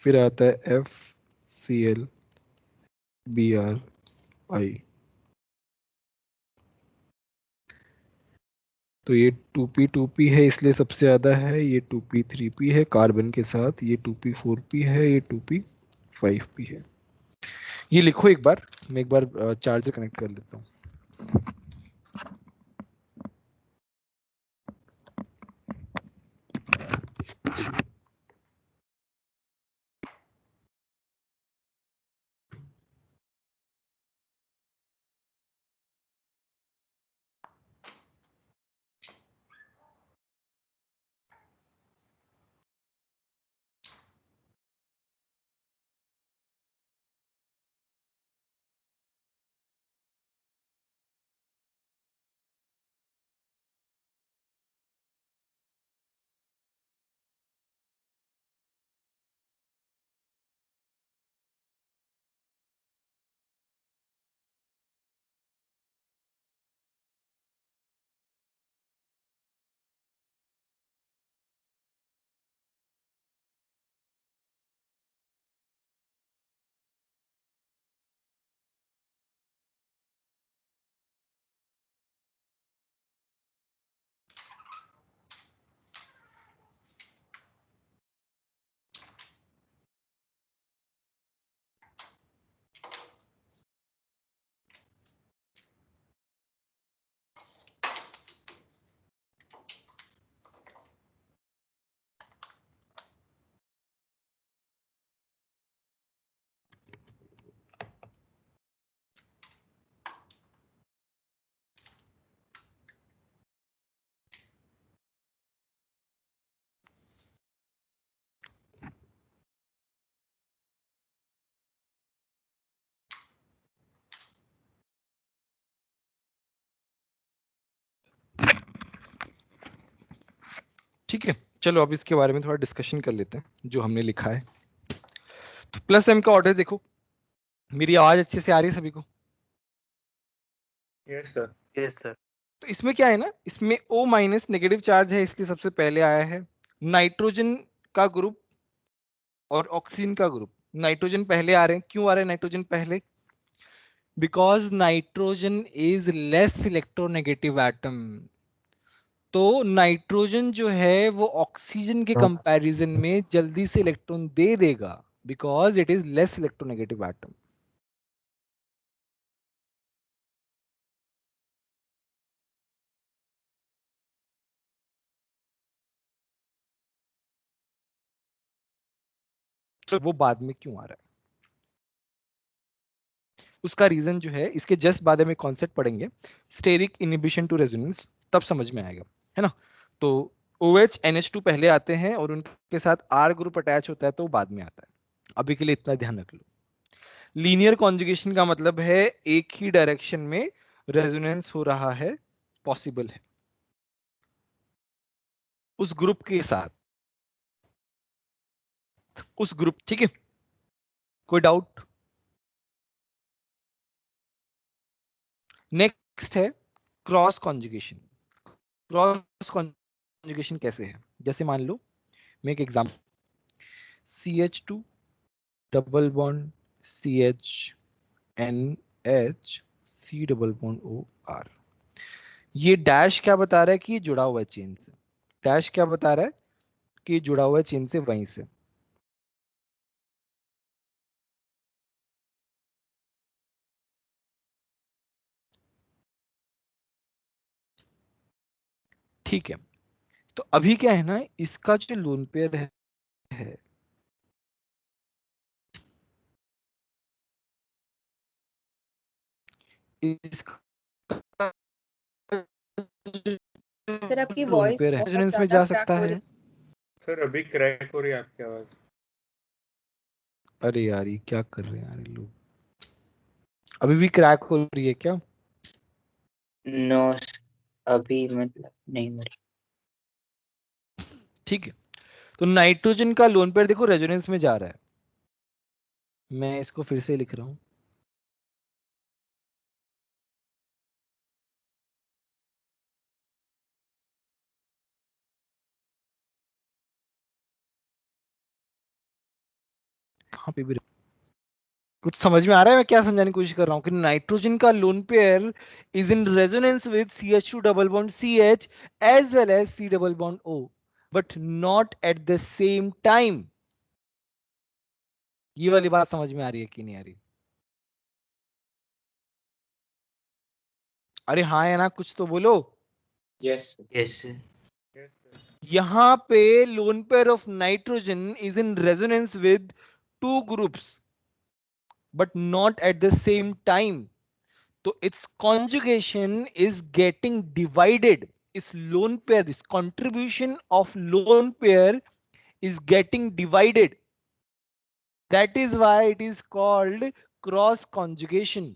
फिर आता है FCl BrI। तो ये 2p है इसलिए सबसे ज्यादा है। ये 2p3p है कार्बन के साथ। ये 2p4p है। ये 2p5p है। ये लिखो एक बार, मैं एक बार चार्जर कनेक्ट कर लेता हूँ। ठीक है, चलो अब इसके बारे में थोड़ा डिस्कशन कर लेते हैं जो हमने लिखा है। तो प्लस एम का ऑर्डर देखो, मेरी आवाज अच्छे से आ रही है सभी को? Yes sir. Yes sir. तो इसमें क्या है ना, इसमें O माइनस नेगेटिव चार्ज है, इसलिए सबसे पहले आया है नाइट्रोजन का ग्रुप और ऑक्सीजन का ग्रुप। नाइट्रोजन पहले आ रहे हैं, क्यों आ रहे हैं नाइट्रोजन पहले? Because nitrogen is less electronegative atom. तो नाइट्रोजन जो है वो ऑक्सीजन के कंपैरिजन में जल्दी से इलेक्ट्रॉन दे देगा, because it is less electronegative atom. तो वो बाद में क्यों आ रहा है, उसका रीजन जो है इसके जस्ट बाद में कॉन्सेप्ट पढ़ेंगे, स्टेरिक इनहिबिशन टू रेजोनेंस, तब समझ में आएगा, है ना। तो OH NH2 पहले आते हैं और उनके साथ R ग्रुप अटैच होता है, तो बाद में आता है। अभी के लिए इतना ध्यान रख लो। लीनियर कॉन्जुगेशन का मतलब है एक ही डायरेक्शन में रेजोनेंस हो रहा है, पॉसिबल है उस ग्रुप के साथ, उस ग्रुप, ठीक है। कोई डाउट? नेक्स्ट है क्रॉस कॉन्जुगेशन। क्रॉस कॉन्जुगेशन कैसे है, जैसे मान लो मैं एक example, CH2 double bond CHNH C double bond OR। ये डैश क्या बता रहा है कि ये जुड़ा हुआ है चेन से, डैश क्या बता रहा है कि जुड़ा हुआ है चेन से, वहीं से। ठीक है, तो अभी क्या है ना, इसका जो लोन पेयर है इसका सर आपकी लोन वॉइस पेयर है, बहुत रेजोनेंस में ज्यादा जा क्रैक सकता हो है। रही सर अभी क्रैक हो रही है आपकी आवाज। अरे यार ये क्या कर रहे हैं यार ये लोग, अभी भी क्रैक हो रही है क्या? नो, अभी मतलब नहीं हो रही। ठीक है, तो नाइट्रोजन का लोन पेयर देखो रेजोनेंस में जा रहा है, मैं इसको फिर से लिख रहा हूं। कहां पे भी कुछ समझ में आ रहा है मैं क्या समझाने की कोशिश कर रहा हूं कि नाइट्रोजन का lone pair is in resonance with CH2 double bond CH as well as C double bond O, but not at the same time. ये वाली बात समझ में आ रही है कि नहीं आ रही? अरे हाँ है ना, कुछ तो बोलो। यस यस यहां पे lone pair of nitrogen is in resonance with two groups but not at the same time, तो its conjugation is getting divided. Is lone pair, this contribution of lone pair is getting divided. That is why it is called cross conjugation.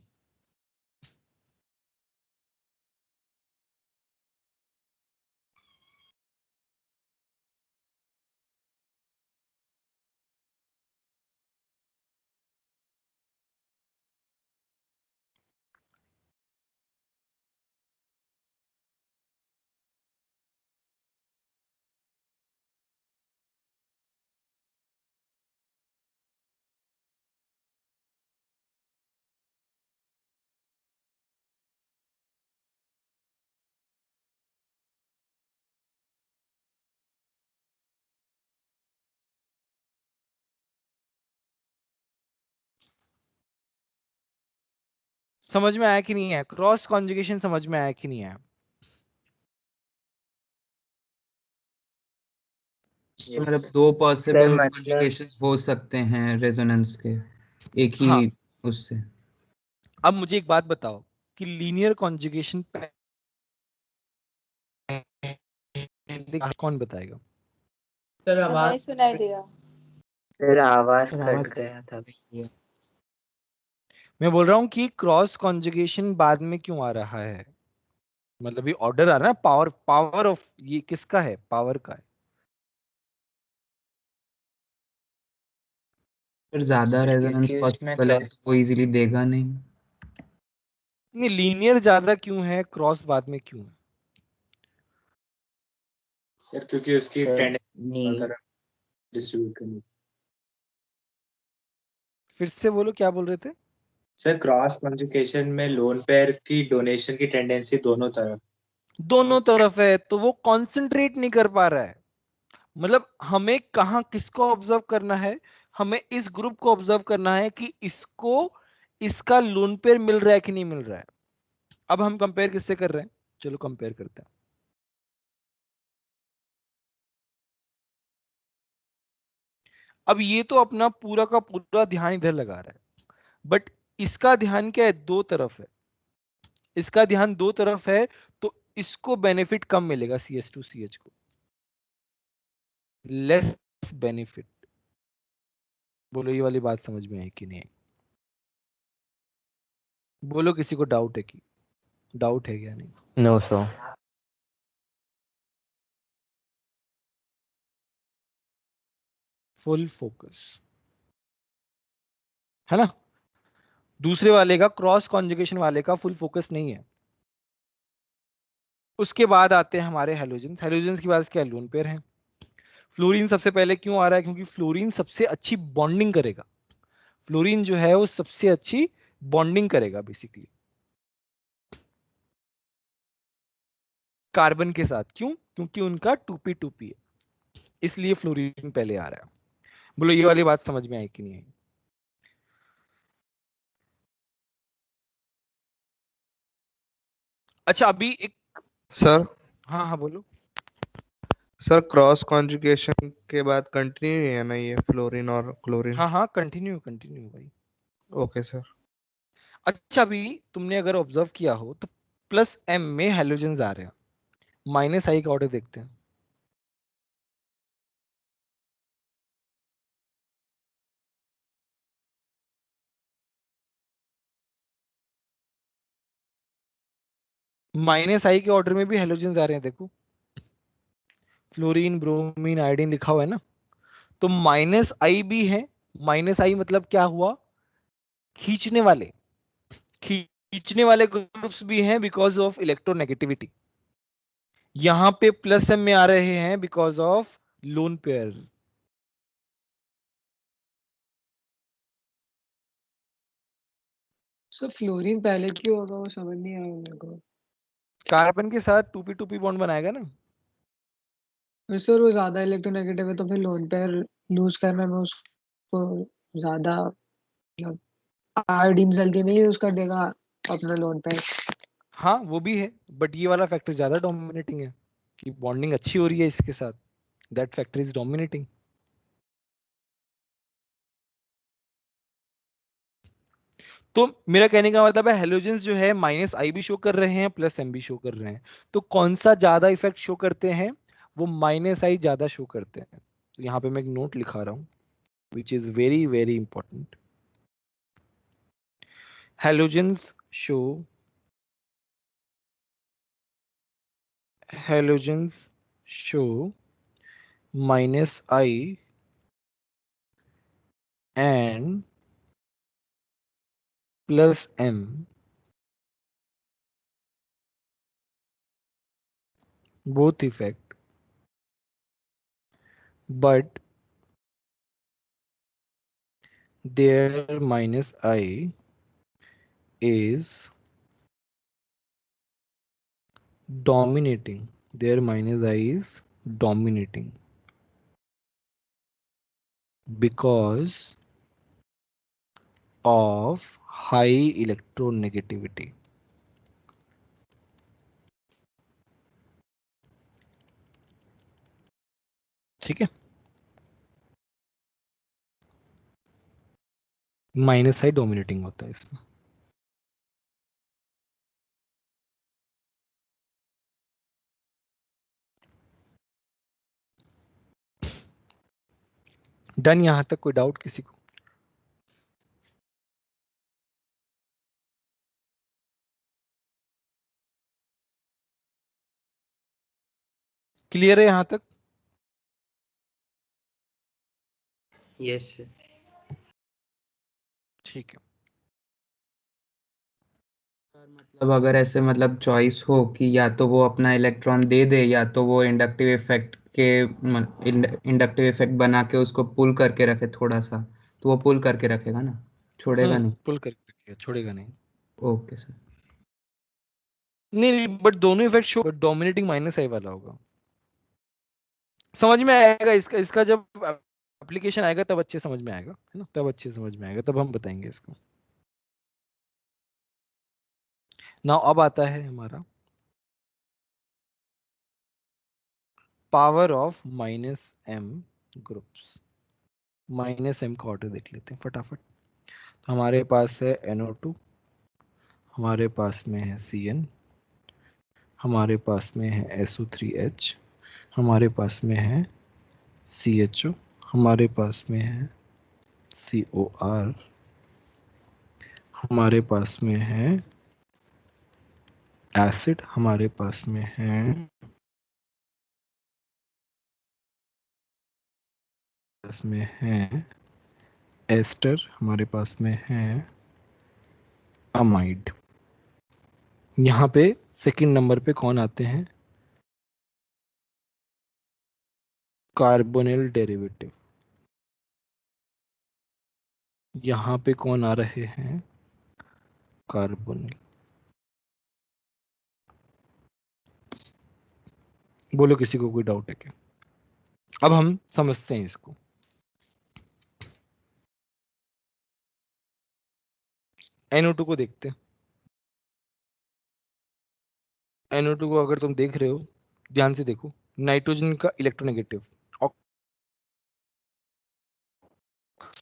समझ में आया कि नहीं है? क्रॉस कॉन्जुगेशन समझ में आया कि नहीं आया? मतलब दो पॉसिबल सर मतलब कॉन्जुगेशंस हो सकते हैं रेजोनेंस के एक ही हाँ, उससे। अब मुझे एक बात बताओ कि लीनियर कॉन्जुगेशन कौन बताएगा? सर नहीं आवाज सुनाई दिया। सर आवाज सर कट आवाज गया था अभी। मैं बोल रहा हूं कि क्रॉस कॉन्जुगेशन बाद में क्यों आ रहा है, मतलब ये ऑर्डर आ रहा है ना, पावर, पावर ऑफ, ये किसका है? पावर का है। फिर ज्यादा रेजोनेंस क्योंकि उसमें पॉसिबल है तो वो इजीली देगा नहीं। नहीं, लीनियर ज्यादा क्यों है, क्रॉस बाद में क्यों है? सर क्योंकि उसकी सर टेंडेंसी नी डिस्ट्रीब्यूट करनी। फिर से बोलो, क्या बोल रहे थे? सर क्रॉस कॉन्जुगेशन में लोन पेयर की डोनेशन की टेंडेंसी दोनों तरफ है, तो वो कंसंट्रेट नहीं कर पा रहा है। मतलब हमें कहां किसको ऑब्जर्व करना है? हमें इस ग्रुप को ऑब्जर्व करना है कि इसको इसका लोन पेयर मिल रहा है कि नहीं मिल रहा है। अब हम कंपेयर किससे कर रहे हैं? चलो कंपेयर करते हैं। अब ये तो अपना पूरा का पूरा ध्यान इधर लगा रहा है, बट इसका ध्यान क्या है? दो तरफ है। इसका ध्यान दो तरफ है, तो इसको बेनिफिट कम मिलेगा CH2CH को, लेस बेनिफिट। बोलो ये वाली बात समझ में आई कि नहीं? बोलो किसी को डाउट है कि डाउट है क्या? नहीं? No, sir. फुल फोकस है ना। दूसरे वाले का, क्रॉस कॉन्जुगेशन वाले का फुल फोकस नहीं है। उसके बाद आते हैं हमारे हैलोजेंस। हैलोजेंस की बात क्या? लोन पेयर है। फ्लोरीन सबसे पहले क्यों आ रहा है? क्योंकि फ्लोरीन सबसे अच्छी बॉन्डिंग करेगा। फ्लोरीन जो है वो सबसे अच्छी बॉन्डिंग करेगा बेसिकली कार्बन के साथ। क्यों? क्योंकि उनका 2p2p है, इसलिए फ्लोरीन पहले आ रहा है। बोलो ये वाली बात समझ में आई कि नहीं आई? अच्छा अभी एक, सर हाँ हाँ बोलो। सर क्रॉस कॉन्जुगेशन के बाद कंटिन्यू है ना ये फ्लोरीन और क्लोरीन? हाँ हाँ कंटिन्यू कंटिन्यू भाई। Okay sir. अच्छा अभी तुमने अगर ऑब्जर्व किया हो तो +m में हैलोजेंस आ रहे हैं, -I का ऑर्डर देखते हैं। -I के ऑर्डर में भी हैलोजेंस आ रहे हैं, देखो फ्लोरीन ब्रोमीन आयोडीन लिखा हुआ है ना, तो -I भी है। -I मतलब क्या हुआ? खींचने वाले, खींचने वाले ग्रुप्स भी हैं बिकॉज ऑफ इलेक्ट्रोनेगेटिविटी। यहां पे +m में आ रहे हैं because of lone pair. Sir fluorine पहले क्यों होगा वो समझ नहीं आया मेरे को। कार्बन के साथ 2p2p बॉन्ड बनाएगा ना। फिर सर वो ज्यादा इलेक्ट्रोनेगेटिव है तो फिर लोन पेयर लूज करने में उसको ज्यादा मतलब आयोडीन जल्दी नहीं यूज कर देगा अपना लोन पेयर। हाँ वो भी है, बट ये वाला फैक्टर ज्यादा डोमिनेटिंग है कि बॉन्डिंग अच्छी हो रही है इसके साथ। That factor is dominating. तो मेरा कहने का मतलब है हेलोजेंस जो है -I भी शो कर रहे हैं, +m भी शो कर रहे हैं। तो कौन सा ज्यादा इफेक्ट शो करते हैं? वो -I ज्यादा शो करते हैं। तो यहाँ पे मैं एक नोट लिखा रहा हूं which is very very important. Halogens show -I and +m both effect, but their -I is dominating. Their -I is dominating because of high electronegativity. ठीक है, -I डोमिनेटिंग होता है इसमें। डन? यहां तक कोई डाउट किसी को? क्लियर है यहां तक? Yes sir. ठीक है। मतलब अगर ऐसे मतलब चॉइस हो कि या तो वो अपना इलेक्ट्रॉन दे दे या तो वो इंडक्टिव इफेक्ट के इंडक्टिव इफेक्ट बना के उसको पुल करके रखे थोड़ा सा, तो वो पुल करके रखेगा ना, छोड़ेगा नहीं? पुल करके रखिए, छोड़ेगा नहीं। Okay sir. नहीं बट दोनों इफेक्ट शो, डोमिनेटिंग माइनस आई वाला होगा। समझ में आएगा इसका, इसका जब एप्लीकेशन आएगा तब अच्छे समझ में आएगा, है ना, तब अच्छे समझ में आएगा, तब हम बताएंगे इसको। नाउ अब आता है हमारा power of minus M groups. Minus M का ऑर्डर देख लेते हैं फटाफट। तो हमारे पास है NO2, हमारे पास में है Cn, हमारे पास में है SO3H, हमारे पास में है CHO, हमारे पास में है COR, हमारे पास में है एसिड, हमारे पास में है एस्टर, हमारे पास में है अमाइड। यहाँ पे सेकंड नंबर पे कौन आते हैं? Carbonyl derivative. यहाँ पे कौन आ रहे हैं? कार्बोनिल। बोलो किसी को कोई डाउट है क्या? अब हम समझते हैं इसको। NO2 को देखते हैं। NO2 को अगर तुम देख रहे हो, ध्यान से देखो, नाइट्रोजन का इलेक्ट्रोनेगेटिव,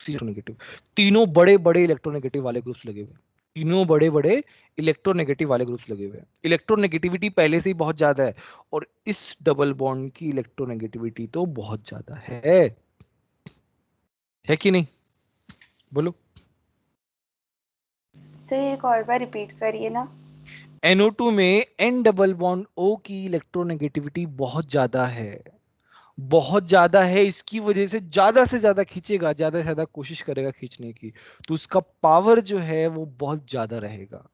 इलेक्ट्रोनेगेटिव, तीनों बड़े बड़े इलेक्ट्रोनेगेटिव वाले ग्रुप्स लगे हुए हैं। तीनों बड़े बड़े इलेक्ट्रोनेगेटिव वाले ग्रुप्स लगे हुए हैं। इलेक्ट्रोनेगेटिविटी पहले से ही बहुत ज्यादा है, और इस डबल बॉन्ड की इलेक्ट्रोनेगेटिविटी तो बहुत ज्यादा है कि नहीं? बोलो। सर एक और बार रिपीट करिए ना। NO2 में N डबल बॉन्ड O की इलेक्ट्रोनेगेटिविटी बहुत ज्यादा है, बहुत ज्यादा है। इसकी वजह से ज्यादा खींचेगा, ज्यादा से ज्यादा कोशिश करेगा खींचने की, तो उसका पावर जो है वो बहुत ज्यादा रहेगा।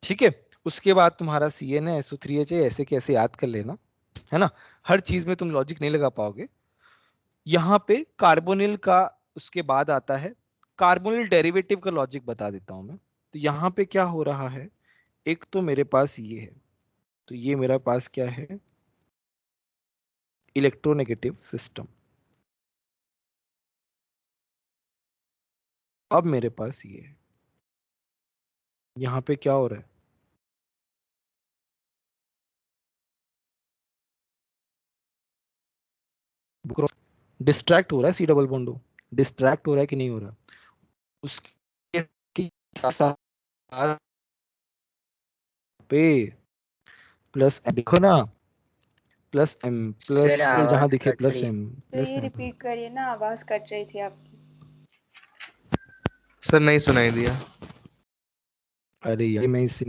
ठीक है। उसके बाद तुम्हारा Cn है, SO3H है, ऐसे कैसे याद कर लेना, है ना। हर चीज में तुम लॉजिक नहीं लगा पाओगे। यहां पे कार्बोनिल का उसके बाद आता है, कार्बोनिल डेरिवेटिव का लॉजिक बता देता हूं मैं। तो यहां पे क्या हो रहा है, एक तो मेरे पास ये है, तो ये मेरा पास क्या है? Electronegative system. अब मेरे पास ये है, यहां पे क्या हो रहा है? डिस्ट्रैक्ट हो रहा है, सी डबल बॉन्ड डिस्ट्रैक्ट हो रहा है कि नहीं हो रहा? उसके साथ पे प्लस देखो ना, प्लस एम, प्लस सर पे जहां आवाज दिखे कट प्लस रही है। एम, तो प्लस ये एम। रिपीट करिए ना, आवाज कट रही थी आपकी। सर नहीं सुनाई दिया। अरे यार मैं इस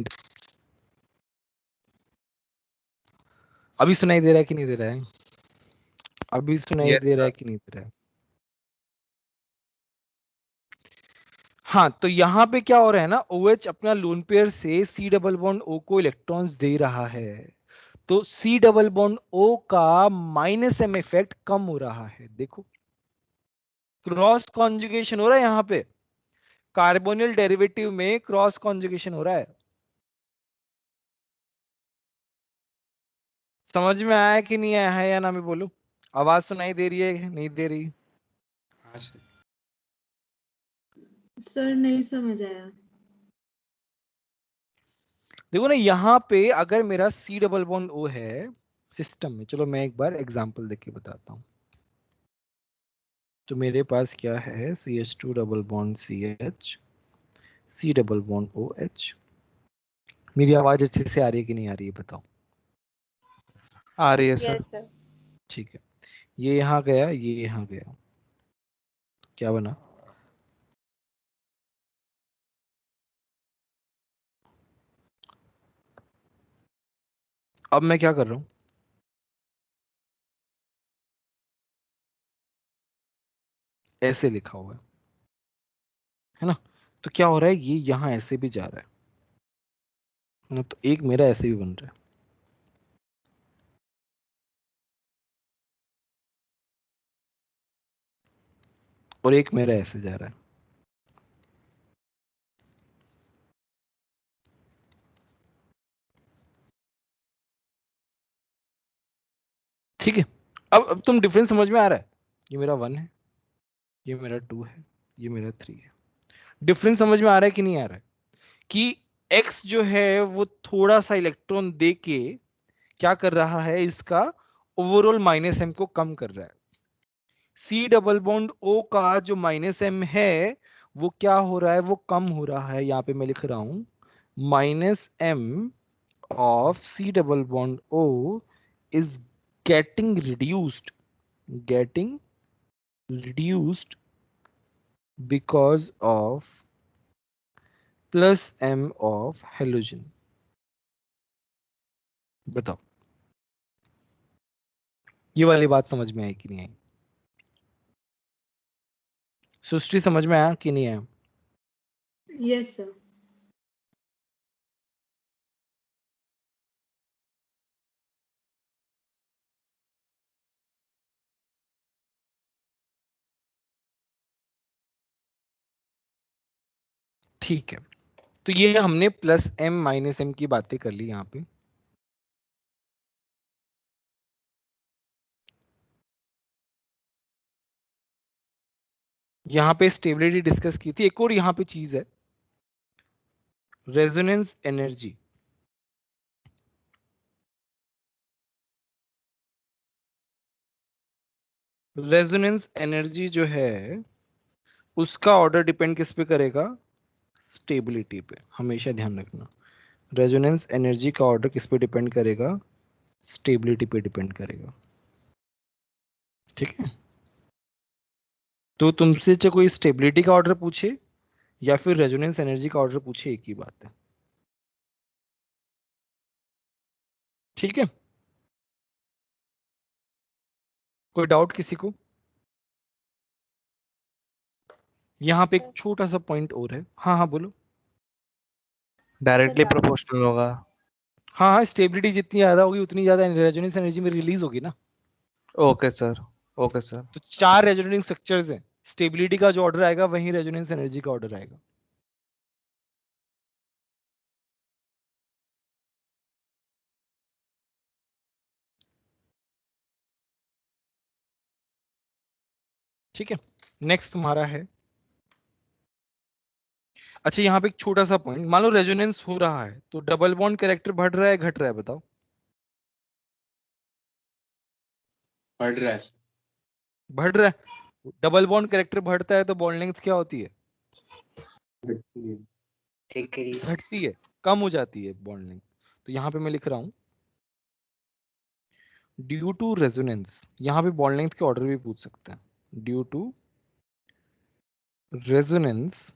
अभी सुनाई दे रहा है कि नहीं दे रहा है? अभी सुनाई यस दे रहा है सर। कि नहीं दे रहा है? हाँ, तो यहाँ पे क्या हो रहा है ना, OH अपना लोन पेयर से C डबल बॉन्ड O को इलेक्ट्रॉन्स दे रहा है, तो C डबल बॉन्ड O का माइनस एम इफेक्ट कम हो रहा है। देखो क्रॉस कॉन्जुगेशन हो रहा है, यहाँ पे कार्बोनिल डेरिवेटिव में क्रॉस कॉन्जुगेशन हो रहा है। समझ में आया कि नहीं आया है, या ना मैं बोलूं? आवाज सुनाई दे रही है नहीं दे रही? हाँ सर। सर नहीं समझ आया। देखो ना, यहाँ पे अगर मेरा C डबल बॉन्ड O है सिस्टम में, चलो मैं एक बार एग्जांपल देके बताता हूँ। तो मेरे पास क्या है, CH2 double bond CH, C double bond OH। मेरी आवाज अच्छे से आ रही है कि नहीं आ रही है बताओ? आ रही है यस सर। सर। ठीक है। ये यहाँ गया, ये यहाँ गया, क्या बना? अब मैं क्या कर रहा हूं, ऐसे लिखा हुआ है ना। तो क्या हो रहा है, ये यहां ऐसे भी जा रहा है ना, तो एक मेरा ऐसे भी बन रहा है। और एक मेरा ऐसे जा रहा है। ठीक है, अब तुम डिफरेंस समझ में आ रहा है। ये मेरा 1 है, ये मेरा 2 है, ये मेरा 3 है। डिफरेंस समझ में आ रहा है कि नहीं आ रहा है कि x जो है वो थोड़ा सा इलेक्ट्रॉन दे के क्या कर रहा है, इसका ओवरऑल माइनस m को कम कर रहा है। C डबल बॉन्ड O का जो माइनस m है वो क्या हो रहा है, वो कम हो रहा है। यहां पे मैं लिख रहा हूं minus m of C double bond O is getting reduced because of plus m of halogen। बताओ ये वाली बात समझ में आई कि नहीं आई? सृष्टि समझ में आया कि नहीं आया? Yes sir. ठीक है, तो ये हमने प्लस m माइनस m की बातें कर ली। यहां पे स्टेबिलिटी डिस्कस की थी। एक और यहां पे चीज है, रेजोनेंस एनर्जी। रेजोनेंस एनर्जी जो है उसका ऑर्डर डिपेंड किस पे करेगा, स्टेबिलिटी पे। हमेशा ध्यान रखना, रेजोनेंस एनर्जी का ऑर्डर किस पे डिपेंड करेगा, स्टेबिलिटी पे डिपेंड करेगा। ठीक है, तो तुमसे चाहे कोई स्टेबिलिटी का ऑर्डर पूछे या फिर रेजोनेंस एनर्जी का ऑर्डर पूछे, एक ही बात है। ठीक है, कोई डाउट किसी को? यहाँ पे एक छोटा सा पॉइंट और है। हाँ हाँ बोलो। डायरेक्टली प्रोपोर्शनल होगा। हाँ हाँ, स्टेबिलिटी जितनी ज्यादा होगी उतनी ज्यादा रेजोनेंस एनर्जी में रिलीज होगी ना। Okay sir, okay sir. तो 4 रेजोनेटिंग स्ट्रक्चर्स हैं, स्टेबिलिटी का जो ऑर्डर आएगा वही रेजोनेंस एनर्जी का ऑर्डर आएगा। ठीक है, नेक्स्ट तुम्हारा है। अच्छा, यहाँ पे एक छोटा सा पॉइंट, मान लो रेजोनेंस हो रहा है तो डबल बॉन्ड कैरेक्टर बढ़ रहा है घट रहा है, बताओ। बढ़ रहा है। बढ़ रहा है। डबल बॉन्ड कैरेक्टर बढ़ता है तो बॉन्ड लेंथ क्या होती है, घटती है, कम हो जाती है बॉन्ड लेंथ। तो यहाँ पे मैं लिख रहा हूं ड्यू टू रेजोनेंस। यहाँ पे बॉन्ड लेंथ के ऑर्डर भी पूछ सकते हैं। Due to resonance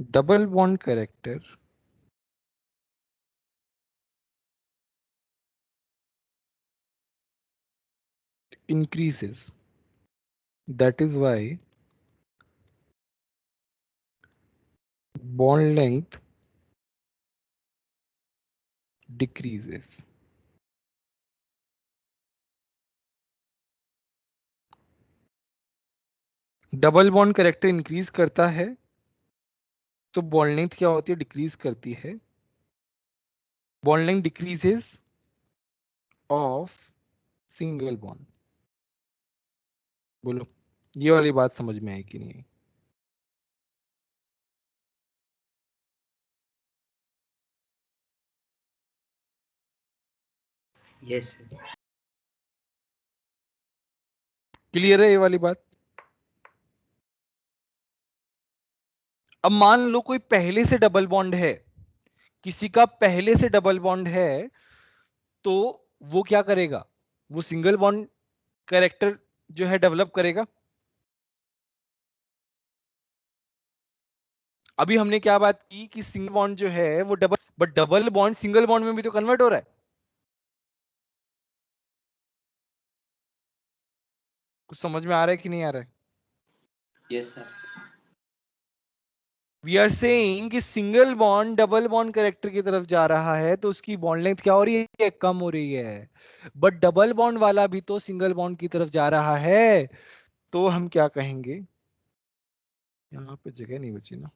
double bond character increases, that is why bond length decreases। Double bond character increase करता है तो बॉन्ड लेंथ क्या होती है, डिक्रीज करती है। Bond length decreases of single bond. बोलो ये वाली बात समझ में आई कि नहीं आई? यस। क्लियर है ये वाली बात? अब मान लो कोई पहले से डबल बॉन्ड है, किसी का पहले से डबल बॉन्ड है, तो वो क्या करेगा, वो सिंगल बॉन्ड कैरेक्टर जो है डेवलप करेगा। अभी हमने क्या बात की कि सिंगल बॉन्ड जो है वो double, but double bond single bond में भी तो कन्वर्ट हो रहा है। कुछ समझ में आ रहा है कि नहीं आ रहा है? Yes sir. We are saying कि single bond double bond character की तरफ जा रहा है तो उसकी बॉन्ड लेंथ क्या हो रही है? कम हो रही है। बट डबल बॉन्ड वाला भी तो सिंगल बॉन्ड की तरफ जा रहा है, तो हम क्या कहेंगे? यहाँ पे जगह नहीं बची ना,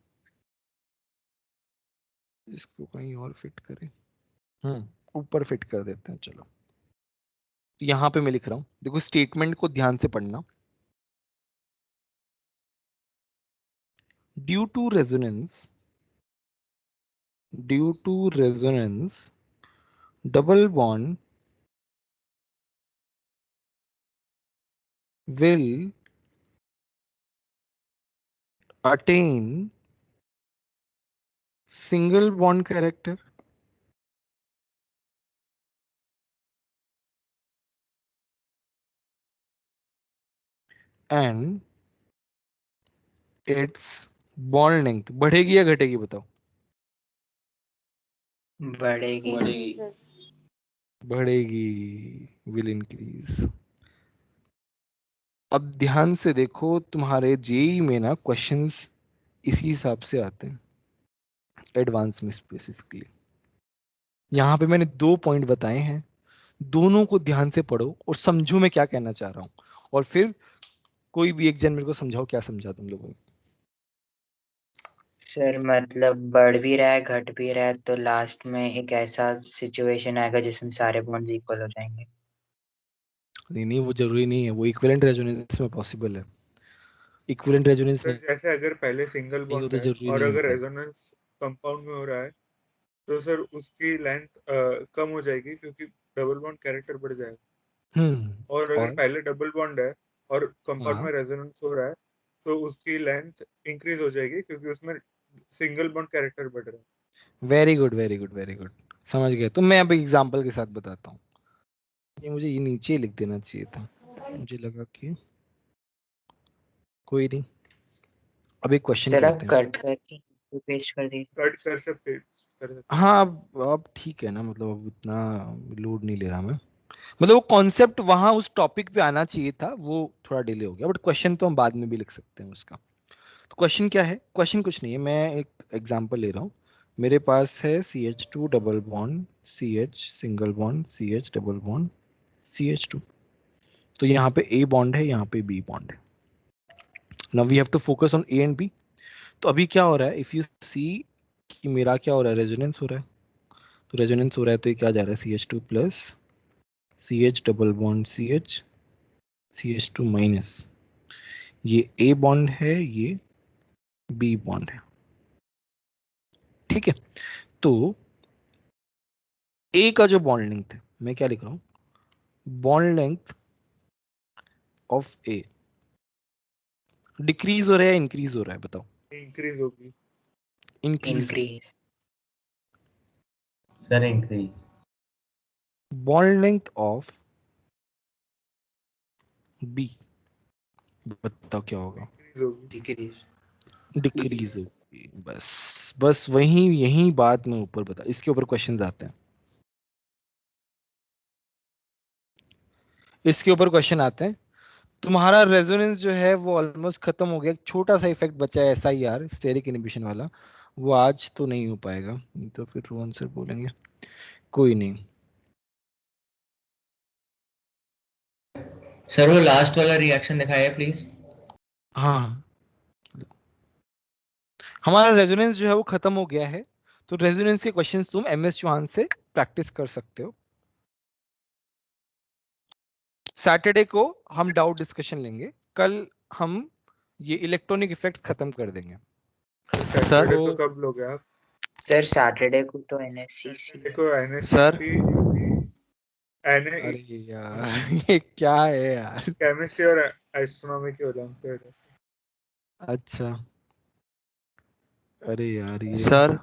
इसको कहीं और फिट करें। ऊपर फिट कर देते हैं। चलो, यहां पे मैं लिख रहा हूं, देखो स्टेटमेंट को ध्यान से पढ़ना। Due to resonance double bond will attain single bond character and its bond length बढ़ेगी या घटेगी बताओ? बढ़ेगी। बढ़ेगी, will increase। अब ध्यान से देखो, तुम्हारे जेई में ना क्वेश्चंस इसी हिसाब से आते हैं, एडवांस में स्पेसिफिकली। यहाँ पे मैंने 2 पॉइंट बताए हैं, दोनों को ध्यान से पढ़ो और समझो मैं क्या कहना चाह रहा हूँ, और फिर कोई भी एक जन मेरे को समझाओ क्या समझा तुम लोगों ने। सर मतलब बढ़ भी रहा है घट भी रहा है, तो लास्ट में एक ऐसा सिचुएशन आएगा जिसमें सारे बॉन्ड्स इक्वल हो जाएंगे। नहीं, वो जरूरी नहीं है, वो इक्विवेलेंट रेजोनेंस में पॉसिबल है। इक्विवेलेंट रेजोनेंस सर जैसे अगर पहले सिंगल नहीं हो बॉन्ड तो है जरूरी और नहीं अगर होता। रेजोनेंस कंपाउंड में हो रहा है तो सर उसकी लेंथ कम हो जाएगी क्योंकि डबल बॉन्ड कैरेक्टर बढ़ जाएगा। और अगर और पहले डबल बॉन्ड है और कंपाउंड हाँ, में रेजोनेंस हो रहा है तो उसकी लेंथ इंक्रीज हो जाएगी क्योंकि उसमें सिंगल बॉन्ड कैरेक्टर बढ़ रहा है। Very good very good very good, समझ गए। तो मैं अब एग्जांपल के साथ बताता हूँ। ये मुझे ये नीचे लिख देना चाहिए था, मुझे लगा कि कोई नहीं। अब एक क्वेश्चन सर आप करते हैं। कट करके पेस्ट कर दीजिए। कट कर सकते हाँ, अब ठीक है ना, मतलब अब इतना लोड नहीं ले रहा मैं। मतलब वो कॉन्सेप्ट वहां उस टॉपिक पे आना चाहिए था, वो थोड़ा डिले हो गया, बट क्वेश्चन तो हम बाद में भी लिख सकते हैं उसका। तो क्वेश्चन क्या है? क्वेश्चन कुछ नहीं है, मैं एक एग्जांपल ले रहा हूँ। मेरे पास है CH2 double bond CH single bond CH double bond CH2। तो यहाँ पे A बॉन्ड है, यहाँ पे B बॉन्ड है। Now we have to focus on A and B। तो अभी क्या हो रहा है, इफ यू सी कि मेरा क्या हो रहा है, रेजोनेंस हो रहा है। तो रेजोनेंस हो रहा है तो ये क्या जा रहा है, CH2 plus CH double bond CH CH2 minus, ये A बॉन्ड है, ये B बॉन्ड है। ठीक है, तो A का जो बॉन्ड लेंथ है, मैं क्या लिख रहा हूं, bond length of A decrease हो रहा है या इंक्रीज हो रहा है बताओ? इंक्रीज होगी। Increase. Sir increase. Bond length of B बताओ क्या होगा? डिक्रीज होगी। बस वही यही बात मैं ऊपर बता, इसके ऊपर क्वेश्चंस आते हैं, इसके ऊपर क्वेश्चन आते हैं। तुम्हारा रेजोनेंस जो है वो ऑलमोस्ट खत्म हो गया, छोटा सा इफेक्ट बचा है SIR स्टेरिक इनहिबिशन वाला, वो आज तो नहीं हो पाएगा, नहीं तो फिर रोहन सर बोलेंगे। कोई नहीं, सर वो लास्ट वाला रिएक्शन दिखाइए प्लीज। हाँ, हमारा रेजोनेंस जो है वो खत्म हो गया है। तो रेजोनेंस के क्वेश्चंस तुम MS चौहान से प्रैक्टिस कर सकते हो। सैटरडे को हम डाउट डिस्कशन लेंगे, कल हम ये इलेक्ट्रॉनिक इफेक्ट खत्म कर देंगे। सैटरडे को कब लोगे आप? सर सैटरडे को तो NSCC सर अरे अरे यार ये क्या है यार? केमिस्ट्री और एस्ट्रोनॉमी की ओलंपियाड। अच्छा, अरे यार ये सर